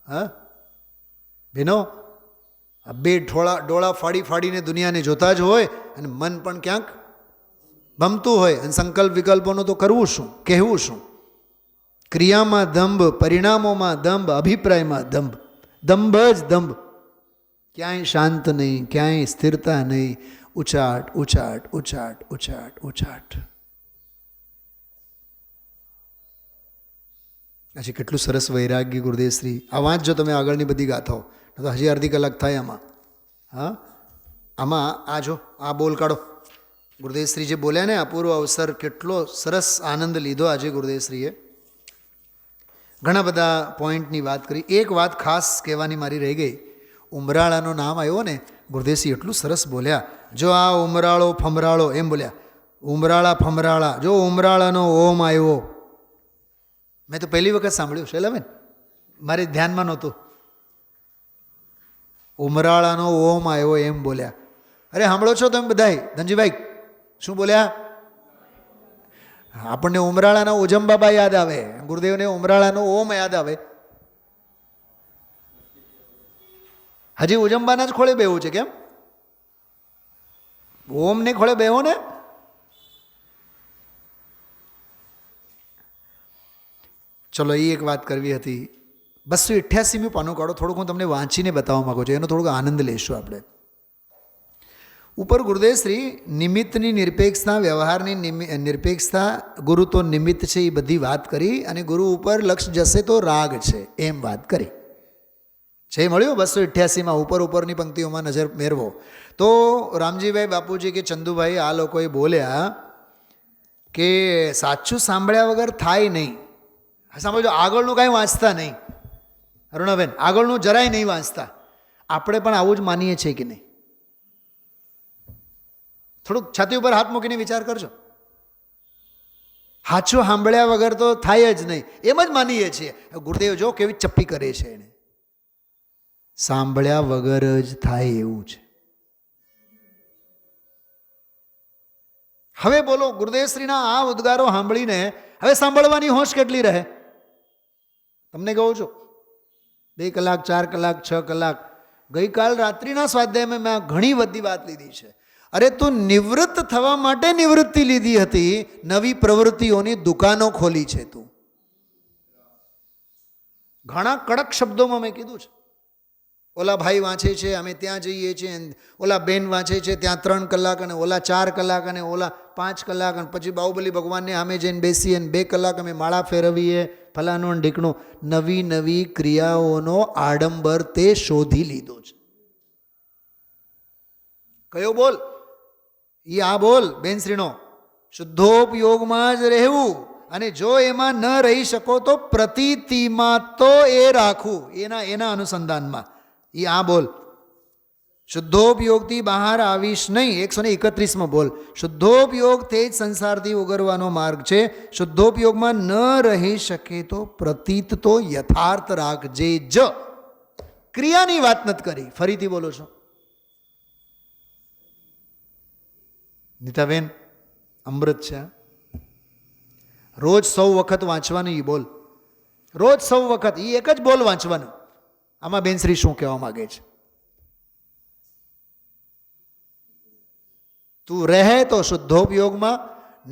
S1: હા બેનો, આ બે ડોળા ફાડી ફાડીને દુનિયાને જોતા જ હોય અને મન પણ ક્યાંક ભમતું હોય. અને સંકલ્પ વિકલ્પોનું તો કરવું શું, કહેવું શું? ક્રિયામાં દંભ, પરિણામોમાં દંભ, અભિપ્રાયમાં દંભ, દંભ જ દંભ. ક્યાંય શાંત નહીં, ક્યાંય સ્થિરતા નહીં. ઉચાટ ઉચાટ ઉચાટ ઉચાટ ઉચાટ. આજે કેટલું સરસ વૈરાગ્ય ગુરુદેવશ્રી. આ વાંચજો તમે આગળની બધી ગાથાઓ, તો હજી અડધી કલાક થાય આમાં. હા, આમાં આ જો આ બોલ કાઢો. ગુરુદેવશ્રી જે બોલ્યા ને, અપૂર્વ અવસર, કેટલો સરસ આનંદ લીધો આજે ગુરુદેવશ્રીએ. ઘણા બધા પોઈન્ટની વાત કરી. એક વાત ખાસ કહેવાની મારી રહી ગઈ. ઉમરાળાનું નામ આવ્યો ને, ગુરુદેવશ્રી એટલું સરસ બોલ્યા. જો આ ઉમરાળો ફમરાળો એમ બોલ્યા, ઉમરાળા ફમરાળા. જો ઉમરાળાનો ઓમ આવ્યો, મેં તો પહેલી વખત સાંભળ્યું શૈલાબેન, મારે ધ્યાનમાં નહોતું. ઉમરાળાનો ઓમ આવ્યો એમ બોલ્યા. અરે સાંભળો છો તમે બધાય? ધનજીભાઈ શું બોલ્યા? આપણને ઉમરાળાના ઉજમ બાબા યાદ આવે, ગુરુદેવને ઉમરાળાનો ઓમ યાદ આવે. હજી ઉજંબાના જ ખોળે બેવું છે કેમ? ઓમને ખોળે બેહો ને. ચલો, એ એક વાત કરવી હતી. 288મી પાનું કાઢો. થોડુંક હું તમને વાંચીને બતાવવા માગું છું, એનો થોડોક આનંદ લેશું આપણે. ઉપર ગુરુદેવશ્રી નિમિત્તની નિરપેક્ષતા, વ્યવહારની નિરપેક્ષતા, ગુરુ તો નિમિત્ત છે, એ બધી વાત કરી. અને ગુરુ ઉપર લક્ષ જશે તો રાગ છે એમ વાત કરી છે. મળ્યું 288માં ઉપરની પંક્તિઓમાં નજર મેળવો તો રામજીભાઈ બાપુજી કે ચંદુભાઈ આ લોકોએ બોલ્યા કે સાચું સાંભળ્યા વગર થાય નહીં. સાંભળજો, આગળનું કાંઈ વાંચતા નહીં. અરુણાબેન, આગળનું જરાય નહીં વાંચતા. આપણે પણ આવું જ માનીએ છીએ કે નહીં? થોડુંક છાતી ઉપર હાથ મૂકીને વિચાર કરજો. સાચું સાંભળ્યા વગર તો થાય જ નહીં એમ જ માનીએ છીએ. ગુરુદેવ જો કેવી ચપ્પી કરે છે એને. સાંભળ્યા વગર જ થાય એવું છે. હવે બોલો, ગુરુદેવશ્રીના આ ઉદ્ગારો સાંભળીને હવે સાંભળવાની હોશ કેટલી રહે? તમને કહું છું, 2 કલાક, 4 કલાક, 6 કલાક. ગઈકાલ રાત્રિના સ્વાધ્યાયમાં મેં ઘણી બધી વાત લીધી છે. અરે તું નિવૃત્ત થવા માટે નિવૃત્તિ લીધી હતી, નવી પ્રવૃત્તિઓની દુકાનો ખોલી છે તું. ઘણા કડક શબ્દોમાં મેં કીધું છે. ઓલા ભાઈ વાંચે છે, અમે ત્યાં જઈએ છીએ, ઓલા બેન વાંચે છે ત્યાં 3 કલાક, અને ઓલા 4 કલાક, અને ઓલા 5 કલાક, અને પછી બાહુબલી ભગવાનને સામે જઈને બેસીએ અને 2 કલાક અમે માળા ફેરવીએ, ફલાણું ઢીકણું. નવી નવી ક્રિયાઓનો આડંબર તે શોધી લીધો છે. કયો બોલ? એ આ બોલ બેનશ્રીનો, શુદ્ધોપયોગમાં જ રહેવું, અને જો એમાં ન રહી શકો તો પ્રતીતિમાં તો એ રાખવું, એના અનુસંધાનમાં. એ આ બોલ. શુદ્ધોપયોગથી બહાર આવીશ નહીં. 131માં બોલ. શુદ્ધોપયોગ તે જ સંસારથી ઉગરવાનો માર્ગ છે. શુદ્ધોપયોગમાં ન રહી શકે તો પ્રતીત તો યથાર્થ રાખજે જ. ક્રિયાની વાત નથી કરી. ફરીથી બોલો છો નીતાબેન, અમૃત છે. રોજ 100 વખત વાંચવાનું. એ બોલ રોજ 100 વખત, એ એક જ બોલ વાંચવાનું. આમાં બેનશ્રી શું કહેવા માગે છે? તું રહે તો શુદ્ધોપયોગમાં,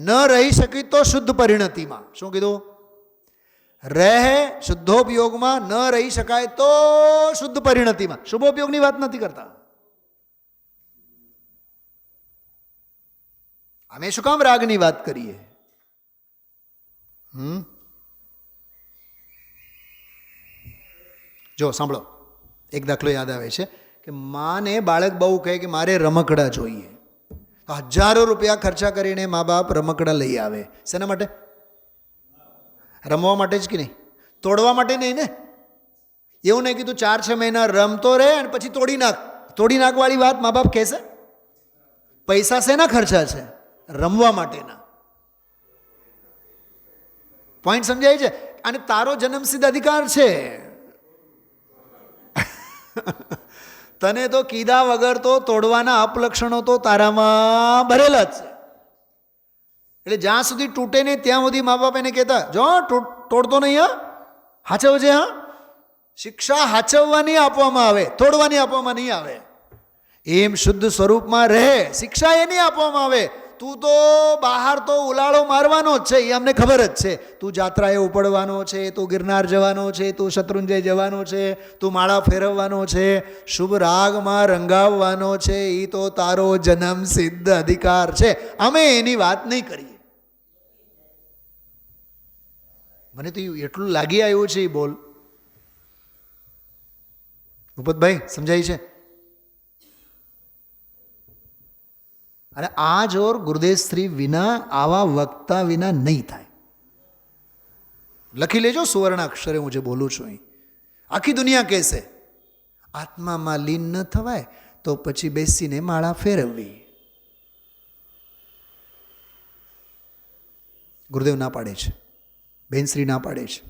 S1: ન રહી શકી તો શુદ્ધ પરિણતિમાં. શું કીધું? રહે શુદ્ધોપયોગમાં, ન રહી શકાય તો શુદ્ધ પરિણતિમાં. શુભોપયોગની વાત નથી કરતા. અમે શું કામ રાગની વાત કરીએ? જો સાંભળો, એક દાખલો યાદ આવે છે કે માને બાળક બહુ કહે કે મારે રમકડા જોઈએ, તો હજારો રૂપિયા ખર્ચા કરીને મા બાપ રમકડા લઈ આવે. શેના માટે? રમવા માટે જ કે નહીં? તોડવા માટે નહીં ને? એવું નહીં કીધું 4-6 મહિના રમતો રહે અને પછી તોડી નાખવાળી વાત મા બાપ કહેશે? પૈસા શેના ખર્ચા છે? રમવા માટેના. પોઈન્ટ સમજાય છે? અને તારો જન્મસિદ્ધ અધિકાર છે. તને તો કીધા વગર તો તોડવાના અપલક્ષણો તો તારામાં ભરેલા જ છે. એટલે જ્યાં સુધી તૂટે નહીં ત્યાં સુધી મા બાપ એને કહેતા, જો તોડતો નહીં, હા હાચવજે. હા, શિક્ષા હાચવવાની આપવામાં આવે, તોડવાની આપવામાં નહીં આવે. એમ શુદ્ધ સ્વરૂપમાં રહે, શિક્ષા એ નહીં આપવામાં આવે. તું તો બહાર તો ઉલાળો મારવાનો જ છે, એ અમને ખબર જ છે. તું જાત્રાએ ઉપડવાનો છે, તું ગિરનાર જવાનો છે, તું શત્રુંજય જવાનો છે, તું માળા ફેરવવાનો છે, શુભ રાગમાં રંગાવવાનો છે. એ તો તારો જન્મ સિદ્ધ અધિકાર છે. અમે એની વાત નહીં કરીએ. મને તો એટલું લાગી આવ્યું છે. એ બોલ ભૂપતભાઈ, સમજાય છે? અને આ જોર ગુરુદેવ શ્રી વિના, આવા વક્તા વિના નહીં થાય. લખી લેજો સુવર્ણ અક્ષરે હું જે બોલું છું. અહીં આખી દુનિયા કહેશે આત્મામાં લીન ન થવાય તો પછી બેસીને માળા ફેરવવી. ગુરુદેવ ના પાડે છે, બેનશ્રી ના પાડે છે.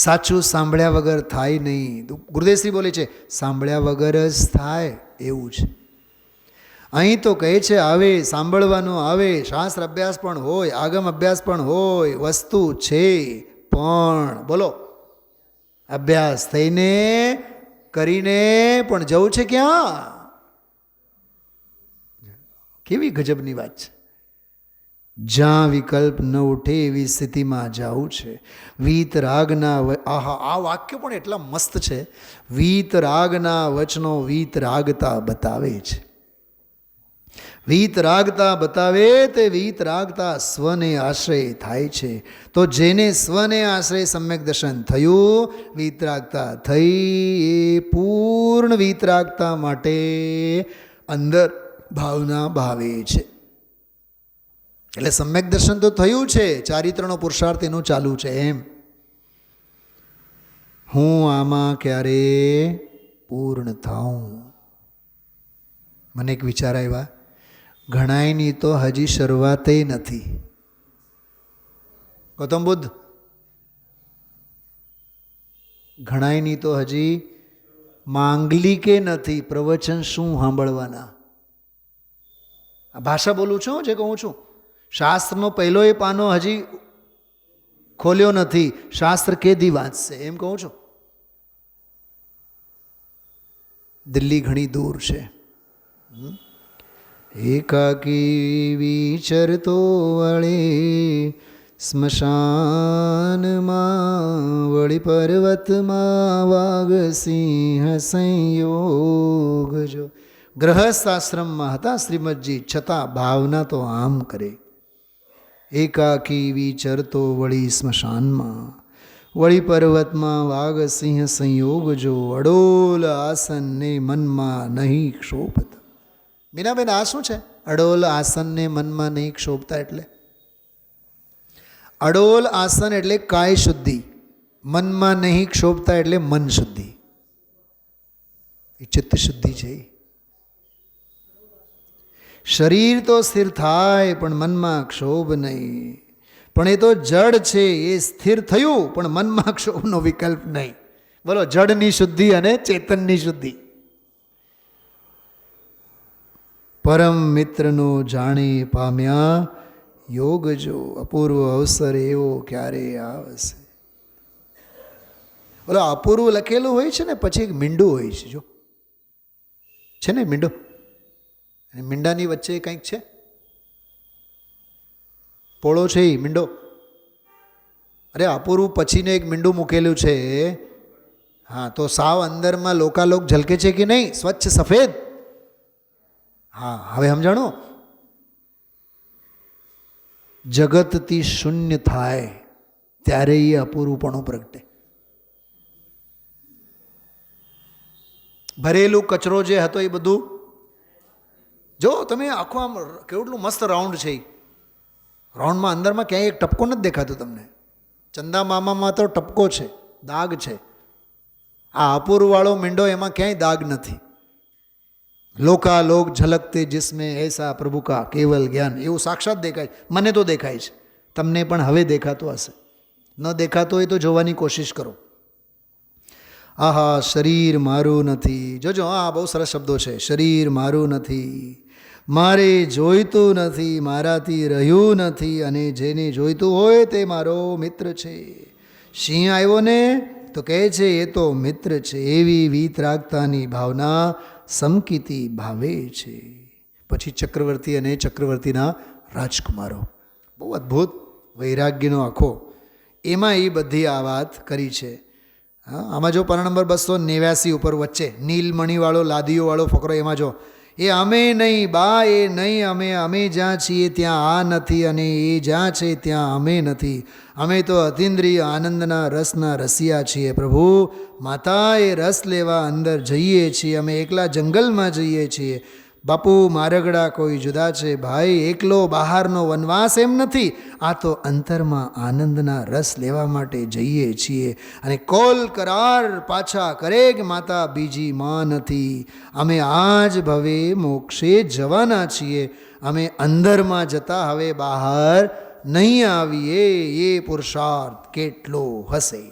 S1: સાચું સાંભળ્યા વગર થાય નહીં. ગુરુદેવશ્રી બોલે છે સાંભળ્યા વગર જ થાય એવું છે. અહીં તો કહે છે આવે, સાંભળવાનું આવે, શાસ્ત્ર અભ્યાસ પણ હોય, આગમ અભ્યાસ પણ હોય, વસ્તુ છે પણ બોલો અભ્યાસ થઈને કરીને પણ જવું છે ક્યાં? કેવી ગજબની વાત છે. જ્યાં વિકલ્પ ન ઉઠે એવી સ્થિતિમાં જવું છે. વીત રાગના, આહા, આ વાક્ય પણ એટલા મસ્ત છે. વીત રાગના વચનો વીત રાગતા બતાવે છે. વીત રાગતા બતાવે તે વીત રાગતા સ્વને આશ્રય થાય છે. તો જેને સ્વને આશ્રય સમ્યક દર્શન થયું, વીતરાગતા થઈ, એ પૂર્ણ વીતરાગતા માટે અંદર ભાવના ભાવે છે. એટલે સમ્યક દર્શન તો થયું છે, ચારિત્રનો પુરુષાર્થ એનું ચાલુ છે. એમ હું આમાં ક્યારે પૂર્ણ થાઉં? મને એક વિચાર આવ્યા, ઘણાયની તો હજી શરૂઆતે નથી. ગૌતમ બુદ્ધ, ઘણાયની તો હજી માંગલિકે નથી. પ્રવચન શું સાંભળવાના? આ ભાષા બોલું છું, જે કહું છું. શાસ્ત્રનો પહેલો એ પાનો હજી ખોલ્યો નથી, શાસ્ત્ર કેદી વાંચશે એમ કહું છું. દિલ્હી ઘણી દૂર છે. એકાકી વિચરતો વળી સ્મશાનમાં, વળી પર્વતમાં વાઘસિંહ સંયોગ. જો ગ્રહસ્થ આશ્રમમાં હતા શ્રીમદજી, છતાં ભાવના તો આમ કરે. એકાકી વિચરતો વળી સ્મશાનમાં, વળી પર્વતમાં વાઘસિંહ સંયોગ. જો અડોલ આસનને મનમાં નહીં ક્ષોભતા. મીનાબેન આ શું છે? અડોલ આસનને મનમાં નહીં ક્ષોભતા એટલે અડોલ આસન એટલે કાય શુદ્ધિ, મનમાં નહીં ક્ષોભતા એટલે મન શુદ્ધિ, એ ચિત્ત શુદ્ધિ છે. શરીર તો સ્થિર થાય પણ મનમાં ક્ષોભ નહીં. પણ એ તો જડ છે, એ સ્થિર થયું પણ મનમાં ક્ષોભનો વિકલ્પ નહીં. બોલો, જડની શુદ્ધિ અને ચેતનની શુદ્ધિ. પરમ મિત્રનો જાણે પામ્યા યોગ. જો અપૂર્વ અવસર એવો ક્યારે આવશે. બોલો, અપૂર્વ લખેલું હોય છે ને પછી એક મીંડું હોય છે. જો છે ને મીંડો, અને મીંડાની વચ્ચે કંઈક છે, પોળો છે એ મીંડો. અરે અપૂર્વ પછીને એક મીંડું મૂકેલું છે. હા, તો સાવ અંદરમાં લોકાલોક ઝલકે છે કે નહીં? સ્વચ્છ સફેદ. હા, હવે સમજાણો. જગતથી શૂન્ય થાય ત્યારે એ અપૂર્વપણું પ્રગટે. ભરેલું કચરો જે હતો એ બધું જો તમે આખું આમ કેટલું મસ્ત રાઉન્ડ છે. રાઉન્ડમાં અંદરમાં ક્યાંય એક ટપકો નથી દેખાતો તમને. ચંદા મામામાં તો ટપકો છે, દાગ છે. આ અપૂર્વવાળો મીંડો એમાં ક્યાંય દાગ નથી. લોકાલોક ઝલકતે જિસમે એસા પ્રભુ કા કેવલ જ્ઞાન, એવું સાક્ષાત દેખાય. મને તો દેખાય છે, તમને પણ હવે દેખાતો હશે. ન દેખાતો હોય તો જોવાની કોશિશ કરો. આહા, શરીર મારું નથી. જોજો, આ બહુ સરસ શબ્દો છે. શરીર મારું નથી, મારે જોઈતું નથી, મારાથી રહ્યું નથી, અને જેને જોઈતું હોય તે મારો મિત્ર છે. સિંહ આવ્યો ને તો કહે છે એ તો મિત્ર છે. એવી વીતરાગતાની ભાવના સમકીતી ભાવે છે. પછી ચક્રવર્તી અને ચક્રવર્તીના રાજકુમારો, બહુ અદ્ભુત વૈરાગ્યનો આખો એમાં એ બધી આ વાત કરી છે. હા, આમાં જો પાના નંબર 289 ઉપર વચ્ચે નીલમણીવાળો લાદીઓવાળો ફકરો, એમાં જો એ અમે નહીં બા, એ નહીં અમે, અમે જ્યાં છીએ ત્યાં આ નથી, અને એ જ્યાં છે ત્યાં અમે નથી. અમે તો અતિન્દ્રિય આનંદના રસના રસિયા છીએ પ્રભુ. માતા, એ રસ લેવા અંદર જઈએ છીએ. અમે એકલા જંગલમાં જઈએ છીએ. બાપુ, મારગડા કોઈ જુદા છે. ભાઈ, એકલો બહારનો વનવાસ એમ નથી. આ તો અંતરમાં આનંદના રસ લેવા માટે જઈએ છીએ. અને કોલ કરાર પાછા કરે કે માતા બીજી માં નથી. અમે આજ ભવે મોક્ષે જવાના છીએ. અમે અંદરમાં જતા હવે બહાર નહીં આવીએ. એ પુરુષાર્થ કેટલો હશે.